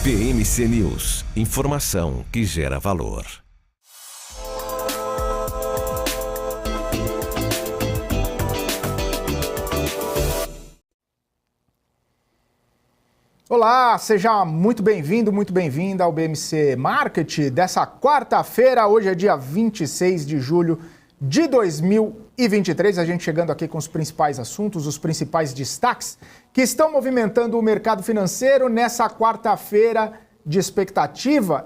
BMC News, informação que gera valor. Olá, seja muito bem-vindo, muito bem-vinda ao BMC Market dessa quarta-feira. Hoje é dia 26 de julho de 2023. A gente chegando aqui com os principais assuntos, os principais destaques que estão movimentando o mercado financeiro nessa quarta-feira de expectativa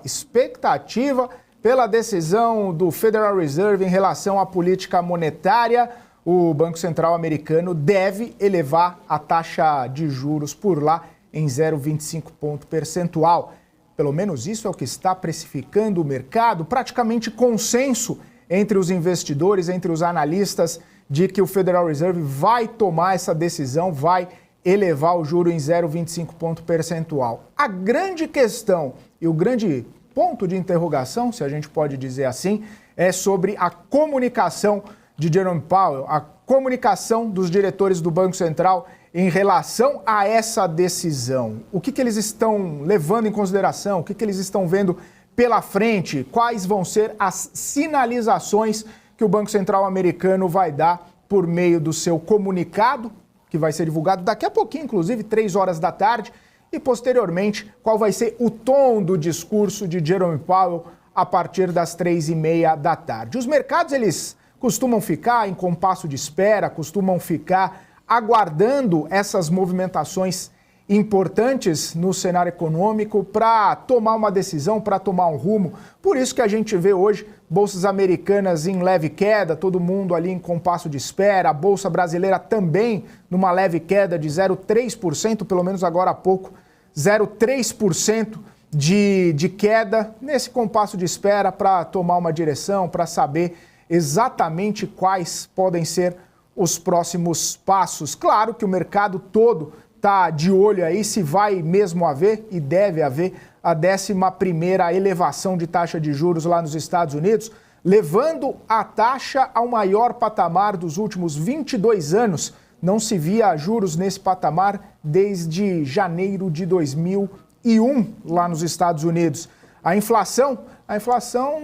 pela decisão do Federal Reserve em relação à política monetária. O Banco Central americano deve elevar a taxa de juros por lá em 0,25 ponto percentual. Pelo menos isso é o que está precificando o mercado, praticamente consenso entre os investidores, entre os analistas, de que o Federal Reserve vai tomar essa decisão, vai elevar o juro em 0,25 ponto percentual. A grande questão e o grande ponto de interrogação, se a gente pode dizer assim, é sobre a comunicação de Jerome Powell, a comunicação dos diretores do Banco Central em relação a essa decisão. O que eles estão levando em consideração? O que eles estão vendo pela frente? Quais vão ser as sinalizações que o Banco Central americano vai dar por meio do seu comunicado, que vai ser divulgado daqui a pouquinho, inclusive 3 horas da tarde, e posteriormente qual vai ser o tom do discurso de Jerome Powell a partir das 3h30 da tarde. Os mercados, eles costumam ficar em compasso de espera, costumam ficar aguardando essas movimentações importantes no cenário econômico para tomar uma decisão, para tomar um rumo. Por isso que a gente vê hoje bolsas americanas em leve queda, todo mundo ali em compasso de espera, a bolsa brasileira também numa leve queda de 0,3%, pelo menos agora há pouco, 0,3% de queda nesse compasso de espera para tomar uma direção, para saber exatamente quais podem ser os próximos passos. Claro que o mercado todo está de olho aí se vai mesmo haver, e deve haver, a 11ª elevação de taxa de juros lá nos Estados Unidos, levando a taxa ao maior patamar dos últimos 22 anos. Não se via juros nesse patamar desde janeiro de 2001 lá nos Estados Unidos. A inflação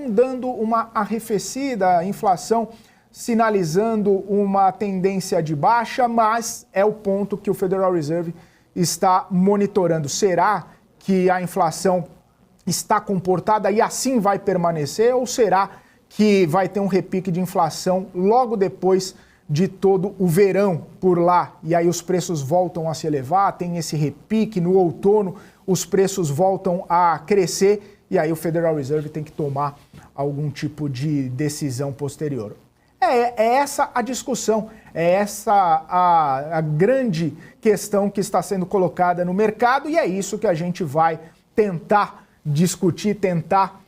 dando uma arrefecida, a inflação sinalizando uma tendência de baixa, mas é o ponto que o Federal Reserve está monitorando. Será que a inflação está comportada e assim vai permanecer, ou será que vai ter um repique de inflação logo depois de todo o verão por lá? E aí os preços voltam a se elevar, tem esse repique, no outono os preços voltam a crescer e aí o Federal Reserve tem que tomar algum tipo de decisão posterior. É essa a discussão, é essa a grande questão que está sendo colocada no mercado e é isso que a gente vai tentar discutir, tentar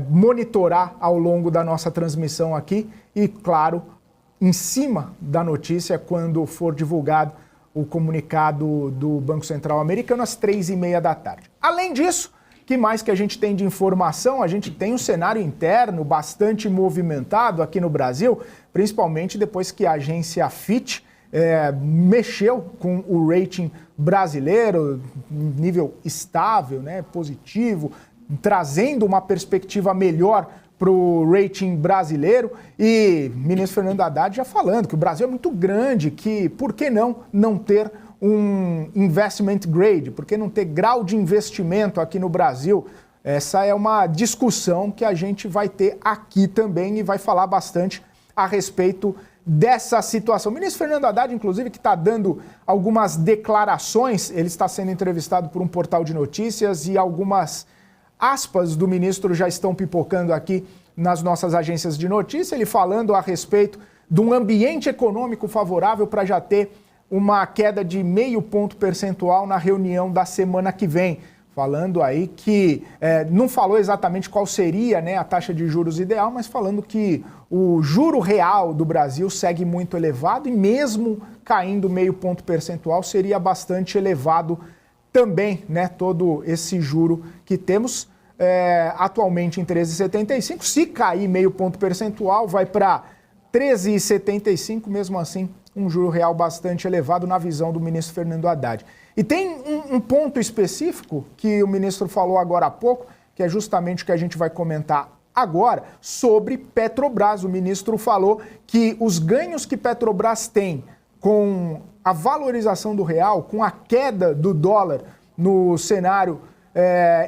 monitorar ao longo da nossa transmissão aqui e, claro, em cima da notícia, quando for divulgado o comunicado do Banco Central americano às 3h30 da tarde. Além disso, o que mais que a gente tem de informação? A gente tem um cenário interno bastante movimentado aqui no Brasil, principalmente depois que a agência Fitch mexeu com o rating brasileiro, nível estável, né, positivo, trazendo uma perspectiva melhor para o rating brasileiro. E o ministro Fernando Haddad já falando que o Brasil é muito grande, que por que não ter um investment grade, por que não ter grau de investimento aqui no Brasil? Essa é uma discussão que a gente vai ter aqui também e vai falar bastante a respeito dessa situação. O ministro Fernando Haddad, inclusive, que está dando algumas declarações, ele está sendo entrevistado por um portal de notícias e algumas aspas do ministro já estão pipocando aqui nas nossas agências de notícia, ele falando a respeito de um ambiente econômico favorável para já ter uma queda de 0,5 ponto percentual na reunião da semana que vem. Falando aí que, não falou exatamente qual seria, né, a taxa de juros ideal, mas falando que o juro real do Brasil segue muito elevado e mesmo caindo 0,5 ponto percentual seria bastante elevado também, né, todo esse juro que temos atualmente em 13,75. Se cair 0,5 ponto percentual, vai para 13,75, mesmo assim um juro real bastante elevado na visão do ministro Fernando Haddad. E tem um ponto específico que o ministro falou agora há pouco, que é justamente o que a gente vai comentar agora, sobre Petrobras. O ministro falou que os ganhos que Petrobras tem com a valorização do real, com a queda do dólar no cenário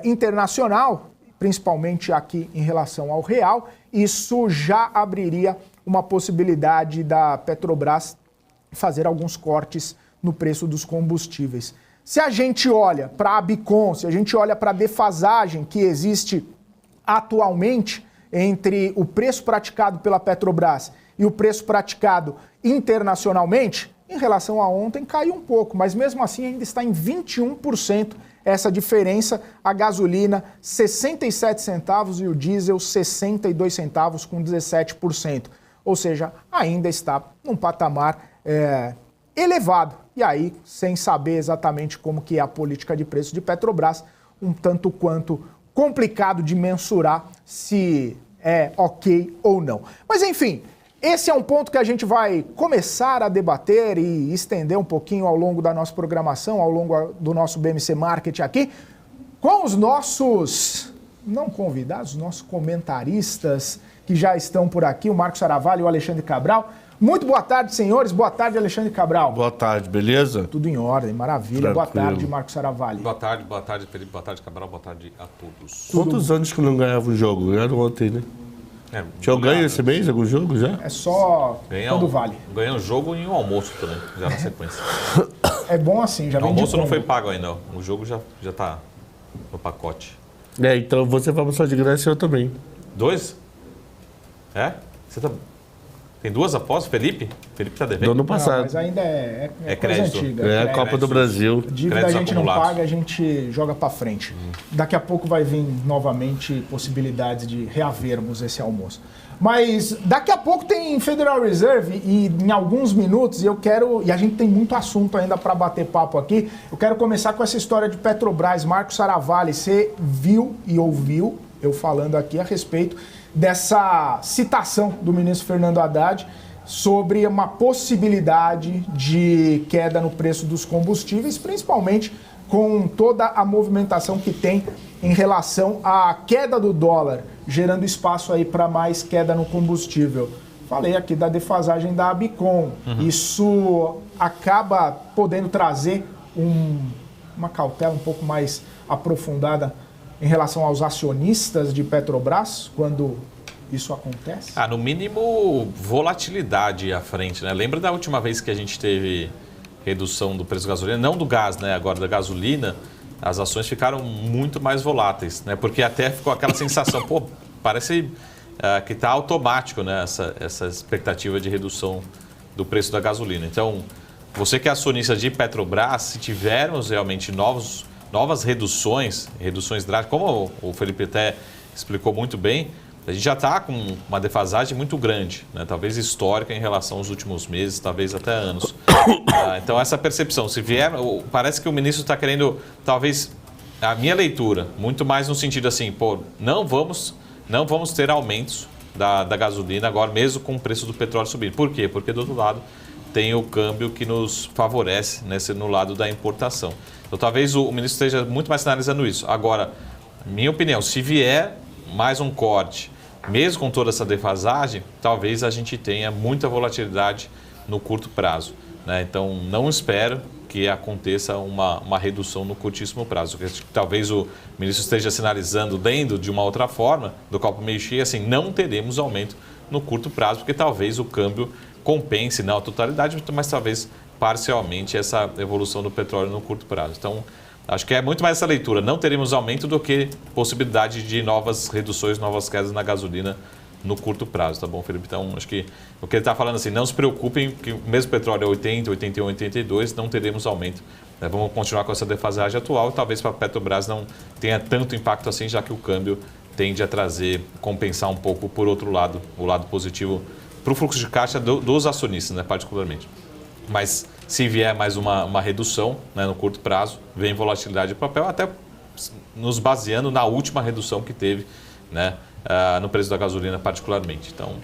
internacional, principalmente aqui em relação ao real, isso já abriria uma possibilidade da Petrobras fazer alguns cortes no preço dos combustíveis. Se a gente olha para a Abicom, se a gente olha para a defasagem que existe atualmente entre o preço praticado pela Petrobras e o preço praticado internacionalmente, em relação a ontem caiu um pouco, mas mesmo assim ainda está em 21% essa diferença, a gasolina 67 centavos e o diesel 62 centavos com 17%. Ou seja, ainda está num patamar elevado. E aí, sem saber exatamente como que é a política de preço de Petrobras, um tanto quanto complicado de mensurar se é ok ou não. Mas enfim, esse é um ponto que a gente vai começar a debater e estender um pouquinho ao longo da nossa programação, ao longo do nosso BMC Market aqui, com os nossos, não convidados, nossos comentaristas que já estão por aqui, o Marcos Saravalho e o Alexandre Cabral. Muito boa tarde, senhores. Boa tarde, Alexandre Cabral. Boa tarde, beleza? Tudo em ordem, maravilha. Tranquilo. Boa tarde, Marcos Saravalho. Boa tarde, Felipe. Boa tarde, Cabral. Boa tarde a todos. Quantos anos que não ganhava um jogo? Ganharam ontem, né? Tinha ganho esse mês algum jogo já? É só quando vale. Ganhei um jogo e um almoço também, já na sequência. É bom assim, já vem. O almoço não foi pago ainda, o jogo já tá no pacote. Então você vai almoçar de graça e eu também. 2? Você tá... Tem 2 apostas, Felipe? Felipe tá devendo? Do ano passado. Não, mas ainda é coisa crédito. antiga. É a Copa do Brasil. Dívida a gente não paga, a gente joga para frente. Daqui a pouco vai vir novamente possibilidades de reavermos esse almoço. Mas daqui a pouco tem Federal Reserve e em alguns minutos e a gente tem muito assunto ainda para bater papo aqui. Eu quero começar com essa história de Petrobras. Marcos Saravalho, você viu e ouviu eu falando aqui a respeito dessa citação do ministro Fernando Haddad sobre uma possibilidade de queda no preço dos combustíveis, principalmente com toda a movimentação que tem em relação à queda do dólar, gerando espaço aí para mais queda no combustível. Falei aqui da defasagem da Abicom. Isso acaba podendo trazer uma cautela um pouco mais aprofundada em relação aos acionistas de Petrobras, quando isso acontece? No mínimo, volatilidade à frente, né? Lembra da última vez que a gente teve redução do preço da gasolina? Não do gás, né? Agora da gasolina, as ações ficaram muito mais voláteis, né? Porque até ficou aquela sensação, parece que está automático, né? Essa expectativa de redução do preço da gasolina. Então, você que é acionista de Petrobras, se tivermos realmente novas reduções drásticas, como o Felipe até explicou muito bem, a gente já está com uma defasagem muito grande, né? Talvez histórica em relação aos últimos meses, talvez até anos. Então essa percepção, se vier, parece que o ministro está querendo, talvez, a minha leitura, muito mais no sentido assim, não vamos ter aumentos da gasolina agora, mesmo com o preço do petróleo subindo. Por quê? Porque do outro lado tem o câmbio que nos favorece, né, no lado da importação. Então talvez o ministro esteja muito mais sinalizando isso. Agora, minha opinião, se vier mais um corte, mesmo com toda essa defasagem, talvez a gente tenha muita volatilidade no curto prazo, né? Então não espero que aconteça uma redução no curtíssimo prazo. Talvez o ministro esteja sinalizando, lendo de uma outra forma, do copo meio cheio, assim, não teremos aumento no curto prazo, porque talvez o câmbio compense, não a totalidade, mas talvez parcialmente essa evolução do petróleo no curto prazo. Então, acho que é muito mais essa leitura. Não teremos aumento do que possibilidade de novas reduções, novas quedas na gasolina no curto prazo, tá bom, Felipe? Então, acho que o que ele está falando assim, não se preocupem que mesmo o petróleo é 80, 81, 82, não teremos aumento. Vamos continuar com essa defasagem atual e talvez para a Petrobras não tenha tanto impacto assim, já que o câmbio tende a compensar um pouco, por outro lado, o lado positivo para o fluxo de caixa dos acionistas, né, particularmente. Mas se vier mais uma redução, né, no curto prazo, vem volatilidade do papel, até nos baseando na última redução que teve, né, no preço da gasolina particularmente. Então,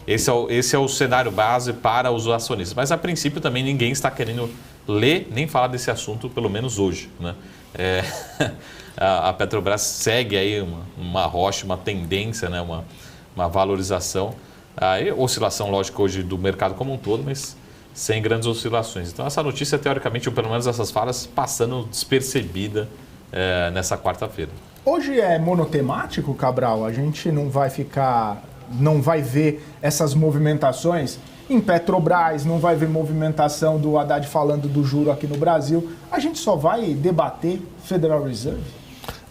esse é o cenário base para os acionistas. Mas, a princípio, também ninguém está querendo ler nem falar desse assunto, pelo menos hoje, né? A Petrobras segue aí uma rocha, uma tendência, né? Uma valorização. Oscilação, lógico, hoje do mercado como um todo, mas sem grandes oscilações. Então, essa notícia, teoricamente, ou pelo menos essas falas, passando despercebida nessa quarta-feira. Hoje é monotemático, Cabral? A gente não vai ver essas movimentações em Petrobras, não vai ver movimentação do Haddad falando do juro aqui no Brasil. A gente só vai debater Federal Reserve?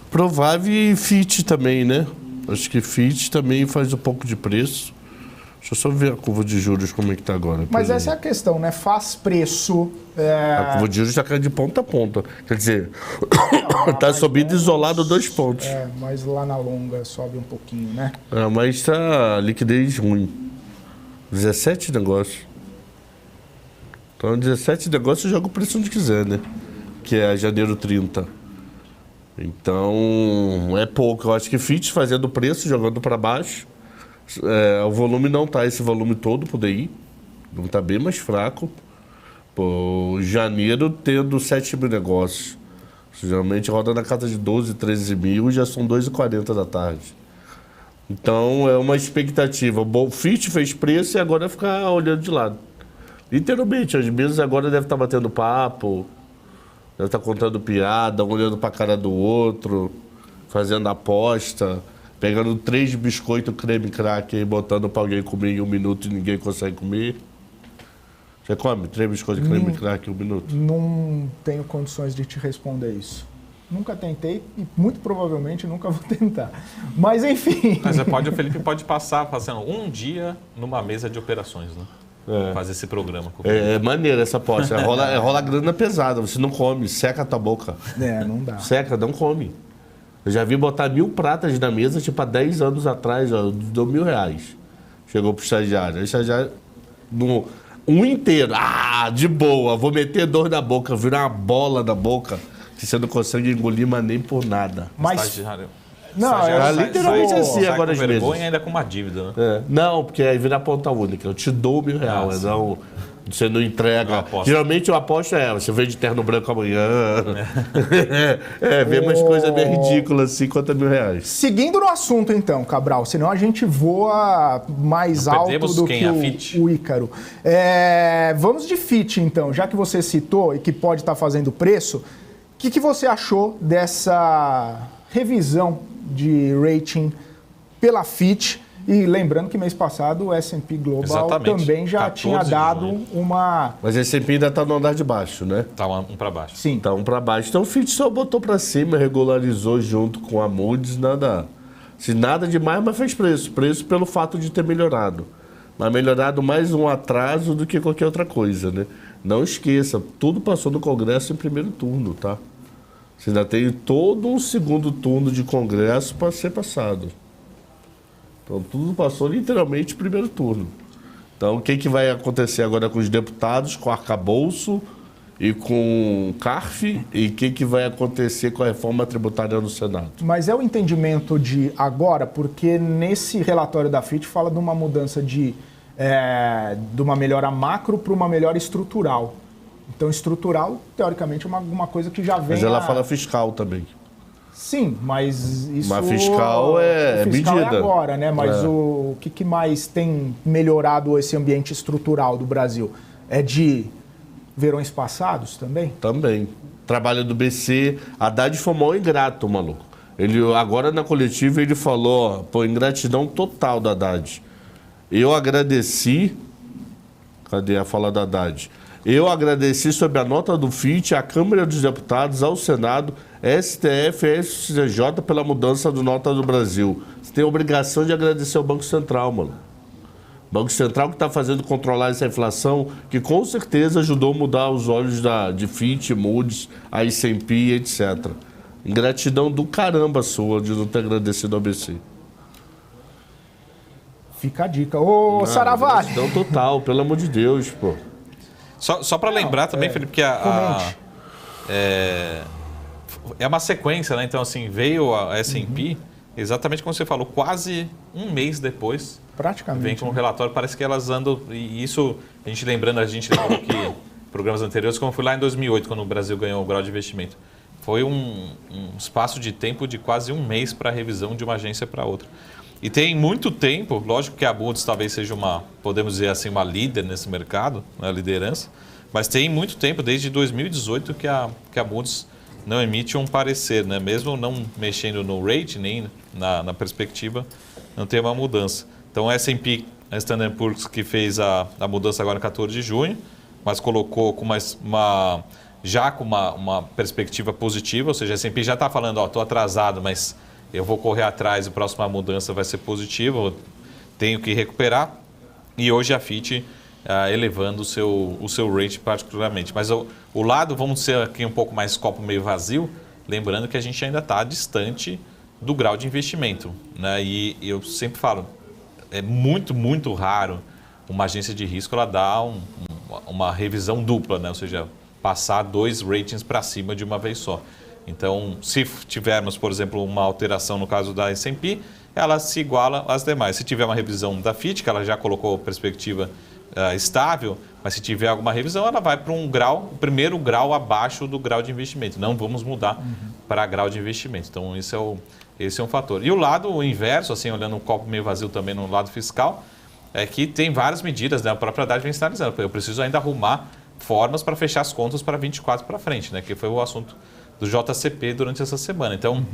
Provável FIT também, né? Acho que FIT também faz um pouco de preço. Deixa eu só ver a curva de juros como é que está agora. Mas essa é a questão, né? Faz preço... A curva de juros está caindo de ponta a ponta. Quer dizer, está subindo isolado 2 pontos. Mas lá na longa sobe um pouquinho, né? Mas está liquidez ruim. 17 negócios. Então, 17 negócios joga o preço onde quiser, né? Que é janeiro 30. Então, é pouco. Eu acho que FIT fazendo preço, jogando para baixo. O volume não está esse volume todo por DI. Não está bem mais fraco. Pô, janeiro tendo 7 mil negócios. Geralmente roda na casa de 12, 13 mil e já são 2h40 da tarde. Então é uma expectativa. O FIT fez preço e agora vai ficar olhando de lado. Literalmente, as mesas agora devem estar batendo papo, devem estar contando piada, um olhando para a cara do outro, fazendo aposta, pegando 3 biscoitos creme cracker e botando para alguém comer em 1 minuto e ninguém consegue comer. Você come 3 biscoitos de creme cracker em 1 minuto? Não tenho condições de te responder isso. Nunca tentei e muito provavelmente nunca vou tentar. Mas enfim. Mas o Felipe pode passar fazendo um dia numa mesa de operações, né? Fazer esse programa. É maneiro essa aposta. Rola grana pesada. Você não come, seca a tua boca. Não dá. Seca, não come. Eu já vi botar 1000 pratas na mesa, tipo há 10 anos atrás, ó, deu R$1.000. Chegou pro estagiário. O estagiário, um inteiro, de boa, vou meter dor na boca, virar uma bola na boca, que você não consegue engolir, mas nem por nada. Mas... Estagiário. Não, literalmente assim agora as as mesas. vergonha ainda com uma dívida, né? Não, porque aí vira ponta única. Eu te dou R$1.000, não... Você não entrega. Geralmente eu aposto você vem de terno branco amanhã. Vê umas coisas bem ridículas, R$50 mil. Seguindo no assunto então, Cabral, senão a gente voa mais alto do que o Ícaro. Vamos de FIT então, já que você citou e que pode estar fazendo preço, o que você achou dessa revisão de rating pela FIT? E lembrando que mês passado o S&P Global também já tinha dado uma... Mas o S&P ainda está no andar de baixo, né? Está um para baixo. Sim. Está um para baixo. Então o FIT só botou para cima, regularizou junto com a Moody's, nada demais, mas fez preço. Preço pelo fato de ter melhorado. Mas melhorado mais um atraso do que qualquer outra coisa, né? Não esqueça, tudo passou no Congresso em primeiro turno, tá? Você ainda tem todo um segundo turno de Congresso para ser passado. Então, tudo passou literalmente primeiro turno. Então, o que vai acontecer agora com os deputados, com o arcabouço e com o CARF? E o que vai acontecer com a reforma tributária no Senado? Mas é o entendimento de agora, porque nesse relatório da FIT fala de uma mudança de uma melhora macro para uma melhora estrutural. Então, estrutural, teoricamente, é uma coisa que já vem... Mas ela fala fiscal também. Sim, mas isso... Mas fiscal é fiscal medida. É agora, né? Mas o que mais tem melhorado esse ambiente estrutural do Brasil? É de verões passados também? Também. Trabalho do BC. Haddad foi mal ingrato, maluco. Ele, agora na coletiva ele falou, ingratidão total do Haddad. Eu agradeci... Cadê a fala do Haddad? Eu agradeci sobre a nota do FIT à Câmara dos Deputados, ao Senado, STF e STJ pela mudança do nota do Brasil. Você tem a obrigação de agradecer ao Banco Central, mano. O Banco Central que está fazendo controlar essa inflação, que com certeza ajudou a mudar os olhos de FIT, Moody's, a S&P, etc. Ingratidão do caramba sua de não ter agradecido ao BC. Fica a dica. Ô, Saravalli! Ingratidão total, pelo amor de Deus, pô. Só para lembrar também, Felipe, que é uma sequência, né? Então, assim, veio a S&P, exatamente como você falou, quase um mês depois, Praticamente. vem com um relatório, parece que elas andam, e isso, a gente lembrou que programas anteriores, como foi lá em 2008, quando o Brasil ganhou o grau de investimento. Foi um espaço de tempo de quase um mês para a revisão de uma agência para outra. E tem muito tempo, lógico que a Moody's talvez seja podemos dizer assim, uma líder nesse mercado, né, liderança, mas tem muito tempo, desde 2018, que a Moody's não emite um parecer, né? Mesmo não mexendo no rating, nem na perspectiva, não tem uma mudança. Então, a S&P, a Standard & Poor's, que fez a mudança agora no 14 de junho, mas colocou com já com uma perspectiva positiva, ou seja, a S&P já está falando, estou atrasado, mas eu vou correr atrás, a próxima mudança vai ser positiva, eu tenho que recuperar. E hoje a Fitch elevando o seu rate particularmente. Mas o lado, vamos ser aqui um pouco mais copo meio vazio, lembrando que a gente ainda está distante do grau de investimento, né? E eu sempre falo, é muito, muito raro uma agência de risco ela dar uma revisão dupla, né? Ou seja, passar 2 ratings para cima de uma vez só. Então, se tivermos, por exemplo, uma alteração no caso da S&P, ela se iguala às demais. Se tiver uma revisão da Fitch, que ela já colocou perspectiva estável, mas se tiver alguma revisão, ela vai para o primeiro grau abaixo do grau de investimento. Não vamos mudar para grau de investimento. Então, esse é um fator. E o lado inverso, assim, olhando um copo meio vazio também no lado fiscal, é que tem várias medidas, né? A própria Haddad vem sinalizando. Eu preciso ainda arrumar formas para fechar as contas para 24 para frente, né? Que foi o assunto do JCP durante essa semana. Então,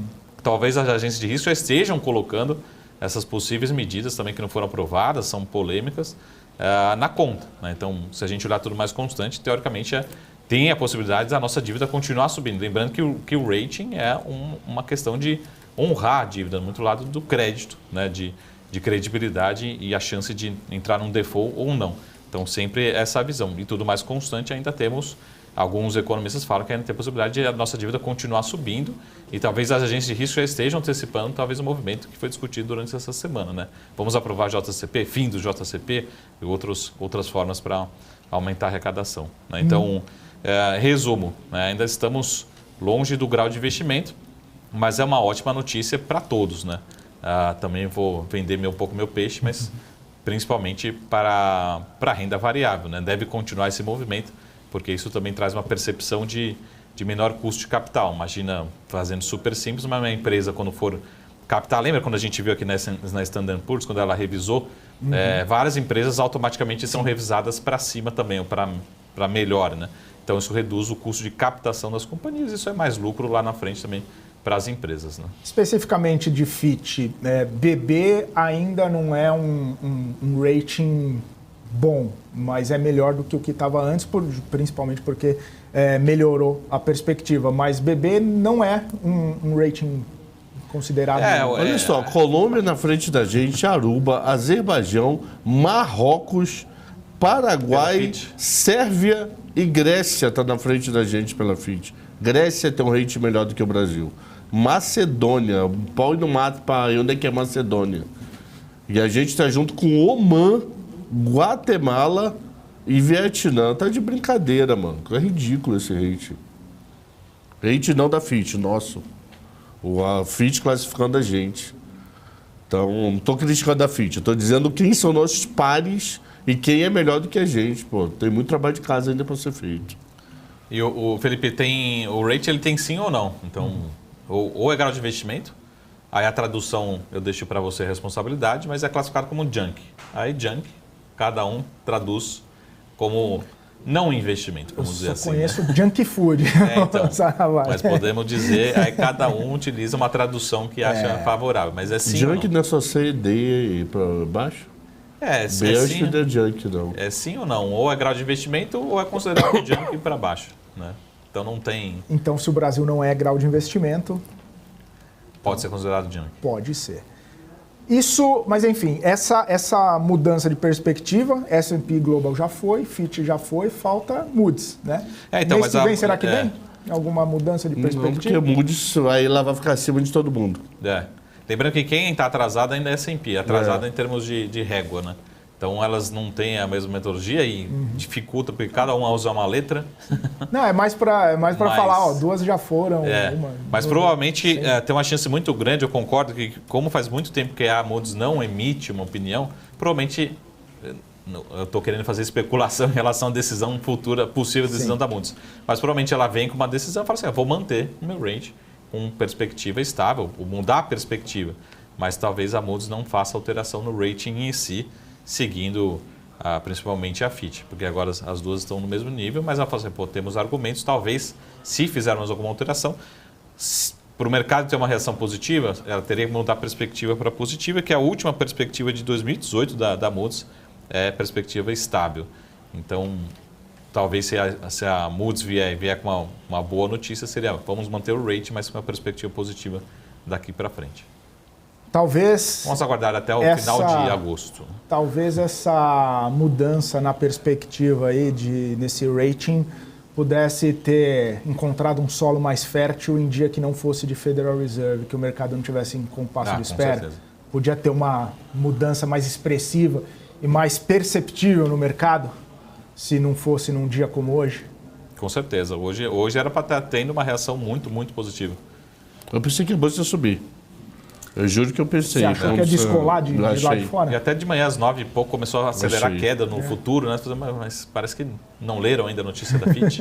talvez as agências de risco já estejam colocando essas possíveis medidas também que não foram aprovadas, são polêmicas, na conta, né? Então, se a gente olhar tudo mais constante, teoricamente tem a possibilidade da nossa dívida continuar subindo. Lembrando que o rating é uma questão de honrar a dívida, muito lado do crédito, né? De credibilidade e a chance de entrar num default ou não. Então, sempre essa visão. E tudo mais constante, ainda temos, alguns economistas falam que ainda tem a possibilidade de a nossa dívida continuar subindo e talvez as agências de risco já estejam antecipando talvez o movimento que foi discutido durante essa semana, né? Vamos aprovar JCP, fim do JCP e outras formas para aumentar a arrecadação, né? Então, resumo, né? Ainda estamos longe do grau de investimento, mas é uma ótima notícia para todos, né? Também vou vender um pouco meu peixe, mas principalmente para a renda variável, né? Deve continuar esse movimento, porque isso também traz uma percepção de menor custo de capital. Imagina, fazendo super simples, uma empresa quando for captar, lembra quando a gente viu aqui na Standard & Poor's, quando ela revisou, várias empresas automaticamente são revisadas para cima também, ou para melhor, né? Então isso reduz o custo de captação das companhias, isso é mais lucro lá na frente também para as empresas, né? Especificamente de Fitch, BB ainda não é um rating bom, mas é melhor do que o que estava antes, principalmente porque melhorou a perspectiva. Mas BB não é um rating considerado... Olha só, Colômbia na frente da gente, Aruba, Azerbaijão, Marrocos, Paraguai, Sérvia e Grécia está na frente da gente pela Fitch. Grécia tem um rating melhor do que o Brasil. Macedônia, pau no mato para onde é que é Macedônia. E a gente está junto com Omã, Guatemala e Vietnã. Tá de brincadeira, mano. É ridículo esse rating. Rating não da Fitch, nosso. A Fitch classificando a gente. Então, não estou criticando a Fitch. Estou dizendo quem são nossos pares e quem é melhor do que a gente. Pô, tem muito trabalho de casa ainda para ser feito. E o Felipe, o rating ele tem sim ou não? Então, ou é grau de investimento, aí a tradução eu deixo para você a responsabilidade, mas é classificado como junk. Aí junk, cada um traduz como não investimento, vamos dizer assim. Eu conheço junk food. Então, mas podemos dizer, aí cada um utiliza uma tradução que acha favorável, mas é sim junk ou não é só C e D para baixo? Sim. Não é junk, não. É sim ou não? Ou é grau de investimento ou é considerado junk para baixo, né? Então não tem... Então, se o Brasil não é grau de investimento... Pode ser considerado junk. Pode ser. Isso, mas enfim, essa mudança de perspectiva, S&P Global já foi, Fitch já foi, falta Moody's, né? Então, mês que vem, será que vem? Alguma mudança de perspectiva? Não, porque Moody's aí lá vai ficar acima de todo mundo. Lembrando que quem está atrasado ainda é S&P, atrasado em termos de régua, né? Então elas não têm a mesma metodologia e dificulta, porque cada uma usa uma letra. Não, é mais para falar, ó, 2 já foram. Mas provavelmente tem uma chance muito grande, eu concordo, que como faz muito tempo que a Moody's não emite uma opinião, provavelmente, eu estou querendo fazer especulação em relação à decisão futura, possível decisão da Moody's, mas provavelmente ela vem com uma decisão e fala assim, vou manter o meu rate com perspectiva estável, ou mudar a perspectiva, mas talvez a Moody's não faça alteração no rating em si, seguindo principalmente a Fitch, porque agora as duas estão no mesmo nível, mas ela fala assim, temos argumentos, talvez, se fizermos alguma alteração, para o mercado ter uma reação positiva, ela teria que mudar a perspectiva para positiva, que é a última perspectiva de 2018 da Moody's, é perspectiva estável. Então, talvez se a Moody's vier com uma boa notícia, seria vamos manter o rate, mas com uma perspectiva positiva daqui para frente. Talvez... Vamos aguardar até o final de agosto. Talvez essa mudança na perspectiva aí nesse rating pudesse ter encontrado um solo mais fértil em dia que não fosse de Federal Reserve, que o mercado não tivesse em compasso de espera. Certeza. Podia ter uma mudança mais expressiva e mais perceptível no mercado, se não fosse num dia como hoje. Com certeza. Hoje era para estar tendo uma reação muito, muito positiva. Eu pensei que a bolsa ia subir. Eu juro que eu pensei. Você achou que ia descolar de lá de fora? E até de manhã às 9 e pouco começou a acelerar a queda no futuro, né? Mas parece que não leram ainda a notícia da Fitch.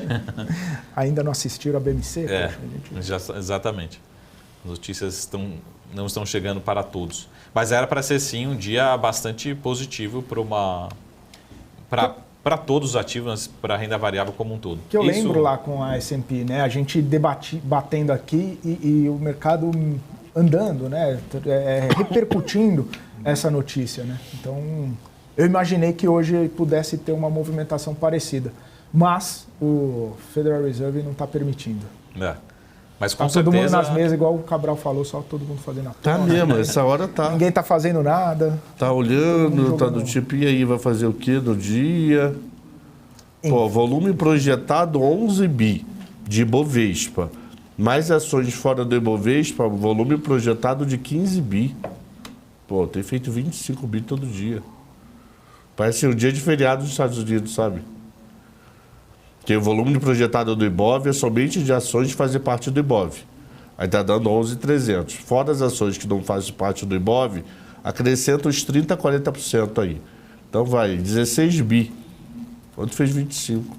Ainda não assistiram a BMC? Exatamente. As notícias não estão chegando para todos. Mas era para ser sim um dia bastante positivo para todos os ativos, para a renda variável como um todo. Que eu lembro lá com a S&P, né? A gente batendo aqui e o mercado andando, né? Repercutindo essa notícia, né? Então, eu imaginei que hoje pudesse ter uma movimentação parecida. Mas o Federal Reserve não está permitindo. Mas com todo mundo certeza... nas mesas, igual o Cabral falou, só todo mundo fazendo a Tá mesmo, essa hora tá. Ninguém tá fazendo nada. Tá olhando, tá do tipo, e aí, vai fazer o quê no dia? Pô, volume projetado 11 bi de Ibovespa. Mais ações fora do Ibovespa, volume projetado de 15 bi. Pô, tem feito 25 bi todo dia. Parece um dia de feriado dos Estados Unidos, sabe? Porque o volume projetado do Ibov é somente de ações de fazer parte do Ibov. Aí está dando 11.300. Fora as ações que não fazem parte do Ibov, acrescenta uns 30% a 40% aí. Então vai, 16 bi. Ontem fez 25.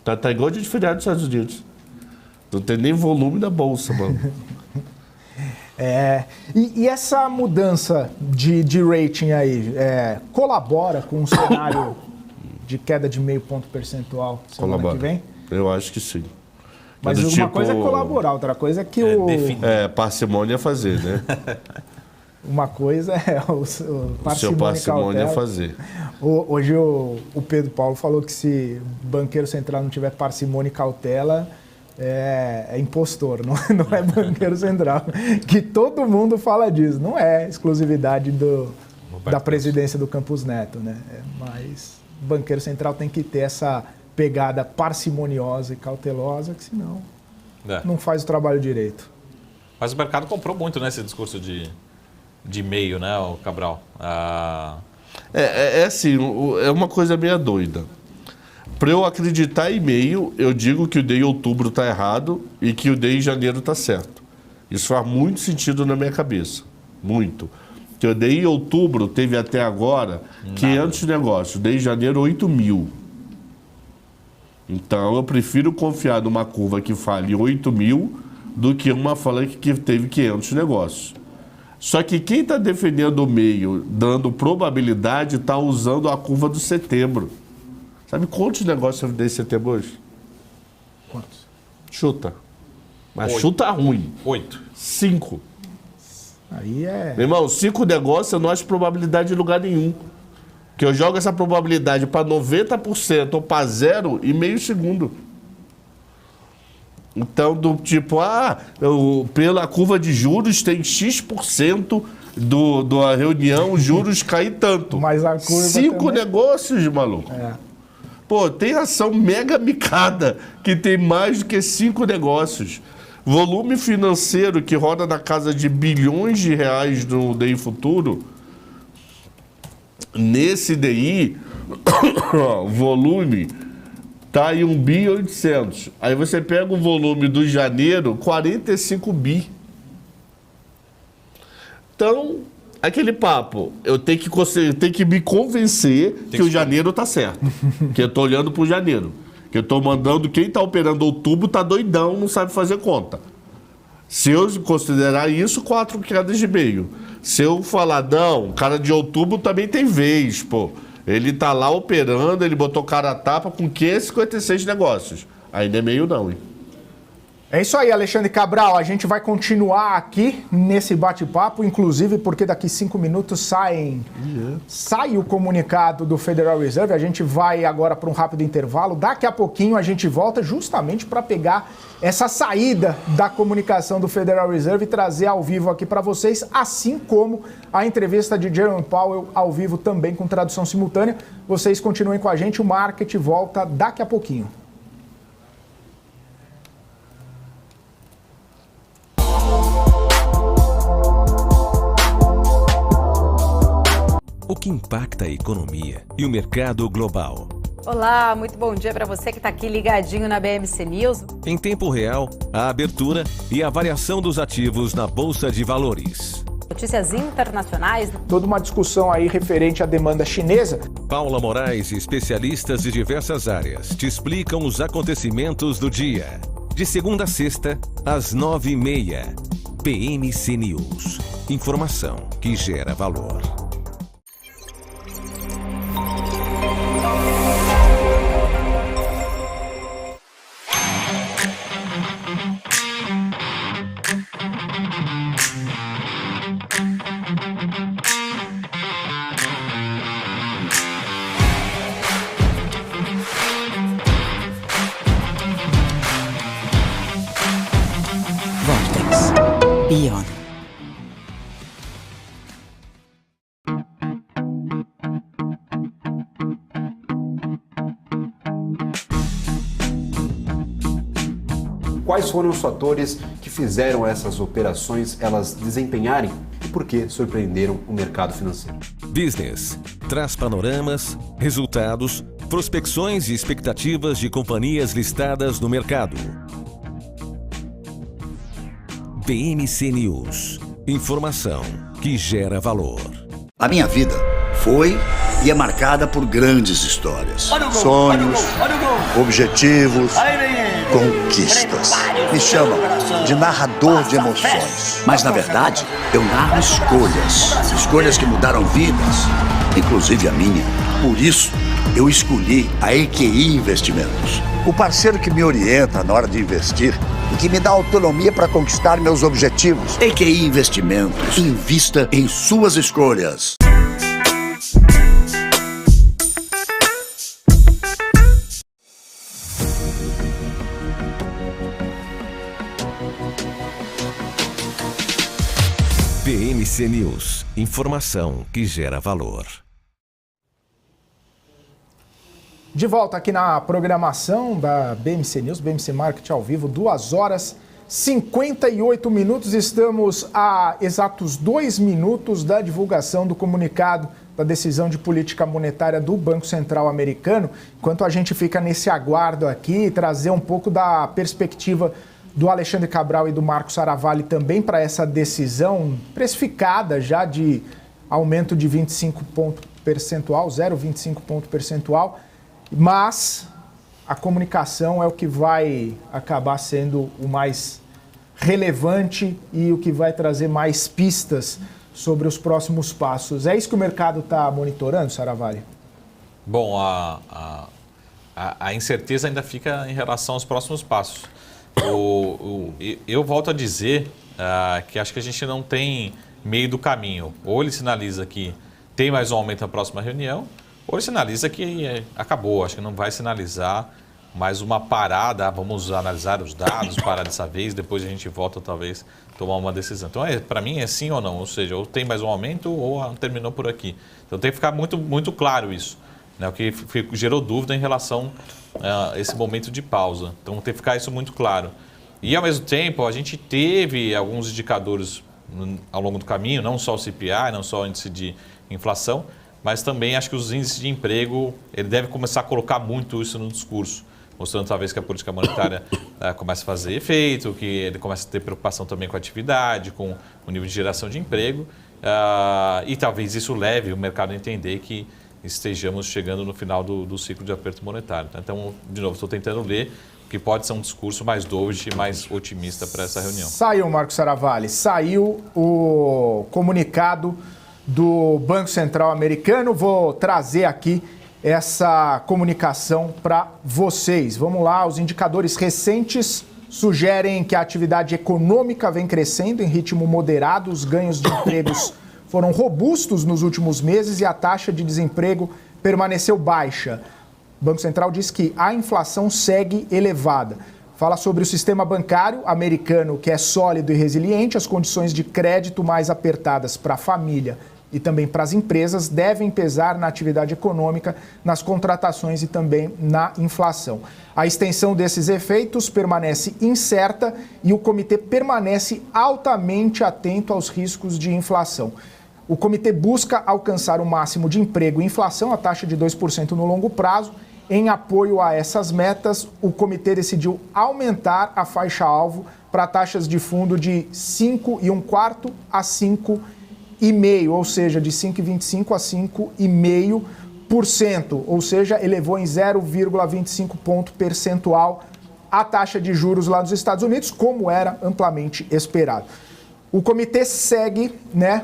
Tá igual dia de feriado dos Estados Unidos. Não tem nem volume na bolsa, mano. E essa mudança de rating aí colabora com um cenário de queda de meio ponto percentual semana que vem? Eu acho que sim. Mas uma coisa é colaborar, outra coisa é que parcimônia fazer, né? Uma coisa é o seu parcimônia fazer. Hoje o Pedro Paulo falou que se o banqueiro central não tiver parcimônia e cautela, é impostor, não é banqueiro central. Que todo mundo fala disso. Não é exclusividade da presidência do Campos Neto, né? Mas o banqueiro central tem que ter essa pegada parcimoniosa e cautelosa, que senão não faz o trabalho direito. Mas o mercado comprou muito nesse discurso de meio, né, o Cabral? Assim, é uma coisa meio doida. Para eu acreditar em meio, eu digo que o DI em outubro está errado e que o DI em janeiro está certo. Isso faz muito sentido na minha cabeça. Muito. Porque o DI em outubro teve até agora 500 negócios. O DI em janeiro, 8 mil. Então, eu prefiro confiar numa curva que fale 8 mil do que uma falando que teve 500 negócios. Só que quem está defendendo o meio, dando probabilidade, está usando a curva do setembro. Sabe quantos negócios eu dei em setembro hoje? Quantos? Chuta. Mas 8. Chuta ruim. 8. 5. Aí Meu irmão, 5 negócios eu não acho probabilidade em lugar nenhum. Que eu jogo essa probabilidade para 90% ou para 0 em meio segundo. Então, do tipo, pela curva de juros tem X% da reunião, juros cair tanto. Mas a curva 5 também... negócios, maluco. Pô, tem ação mega micada que tem mais do que 5 negócios. Volume financeiro que roda na casa de bilhões de reais no DI futuro Nesse DI, o volume está em 1 bi 800. Aí você pega o volume do janeiro, 45 bi. Então, aquele papo, eu tenho que me convencer que o janeiro tá certo. Que eu tô olhando pro janeiro. Que eu tô mandando, quem tá operando outubro tá doidão, não sabe fazer conta. Se eu considerar isso, 4 quedas de meio. Se eu falar, não, o cara de outubro também tem vez, pô. Ele tá lá operando, ele botou cara a tapa com 556 negócios. Ainda é meio não, hein? É isso aí, Alexandre Cabral. A gente vai continuar aqui nesse bate-papo, inclusive porque daqui 5 minutos sai o comunicado do Federal Reserve. A gente vai agora para um rápido intervalo. Daqui a pouquinho a gente volta justamente para pegar essa saída da comunicação do Federal Reserve e trazer ao vivo aqui para vocês, assim como a entrevista de Jerome Powell ao vivo também com tradução simultânea. Vocês continuem com a gente, o Market volta daqui a pouquinho. O que impacta a economia e o mercado global. Olá, muito bom dia para você que está aqui ligadinho na BMC News. Em tempo real, a abertura e a variação dos ativos na Bolsa de Valores. Notícias internacionais. Toda uma discussão aí referente à demanda chinesa. Paula Moraes e especialistas de diversas áreas te explicam os acontecimentos do dia. De segunda a sexta, às 9h30. BMC News. Informação que gera valor. Beyond. Quais foram os fatores que fizeram essas operações elas desempenharem e por que surpreenderam o mercado financeiro? Business traz panoramas, resultados, prospecções e expectativas de companhias listadas no mercado. BMC News. Informação que gera valor. A minha vida foi e é marcada por grandes histórias. Sonhos, objetivos, conquistas. Me chamam de narrador de emoções. Mas, na verdade, eu narro escolhas. Escolhas que mudaram vidas, inclusive a minha. Por isso, eu escolhi a EQI Investimentos. O parceiro que me orienta na hora de investir e que me dá autonomia para conquistar meus objetivos. EQI Investimentos. Invista em suas escolhas. BMC News. Informação que gera valor. De volta aqui na programação da BMC News, BMC Market ao vivo, 2h58. Estamos a exatos 2 minutos da divulgação do comunicado da decisão de política monetária do Banco Central americano. Enquanto a gente fica nesse aguardo aqui, trazer um pouco da perspectiva do Alexandre Cabral e do Marcos Saravalli também para essa decisão precificada já de aumento de 25 ponto percentual, 0,25 ponto percentual. Mas a comunicação é o que vai acabar sendo o mais relevante e o que vai trazer mais pistas sobre os próximos passos. É isso que o mercado está monitorando, Saravalli? Bom, a incerteza ainda fica em relação aos próximos passos. Eu volto a dizer que acho que a gente não tem meio do caminho. Ou ele sinaliza que tem mais um aumento na próxima reunião, ou ele sinaliza que acabou. Acho que não vai sinalizar mais uma parada. Vamos analisar os dados, parar dessa vez, depois a gente volta talvez tomar uma decisão. Então, para mim é sim ou não. Ou seja, ou tem mais um aumento ou terminou por aqui. Então tem que ficar muito, muito claro isso, né? O que gerou dúvida em relação a esse momento de pausa. Então tem que ficar isso muito claro. E ao mesmo tempo a gente teve alguns indicadores ao longo do caminho, não só o CPI, não só o índice de inflação, mas também acho que os índices de emprego, ele deve começar a colocar muito isso no discurso, mostrando talvez que a política monetária comece a fazer efeito, que ele comece a ter preocupação também com a atividade, com o nível de geração de emprego, e talvez isso leve o mercado a entender que estejamos chegando no final do ciclo de aperto monetário. Então, de novo, estou tentando ler que pode ser um discurso mais dovish e mais otimista para essa reunião. Saiu, Marcos Saravalli, saiu o comunicado do Banco Central americano. Vou trazer aqui essa comunicação para vocês. Vamos lá, os indicadores recentes sugerem que a atividade econômica vem crescendo em ritmo moderado, os ganhos de empregos foram robustos nos últimos meses e a taxa de desemprego permaneceu baixa. O Banco Central diz que a inflação segue elevada. Fala sobre o sistema bancário americano, que é sólido e resiliente. As condições de crédito mais apertadas para a família e também para as empresas devem pesar na atividade econômica, nas contratações e também na inflação. A extensão desses efeitos permanece incerta e o comitê permanece altamente atento aos riscos de inflação. O comitê busca alcançar o máximo de emprego e inflação, a taxa de 2% no longo prazo. Em apoio a essas metas, o comitê decidiu aumentar a faixa-alvo para taxas de fundo de 5,25% a 5,5%, ou seja, de 5,25% a 5,5%, ou seja, elevou em 0,25 ponto percentual a taxa de juros lá nos Estados Unidos, como era amplamente esperado. O comitê segue,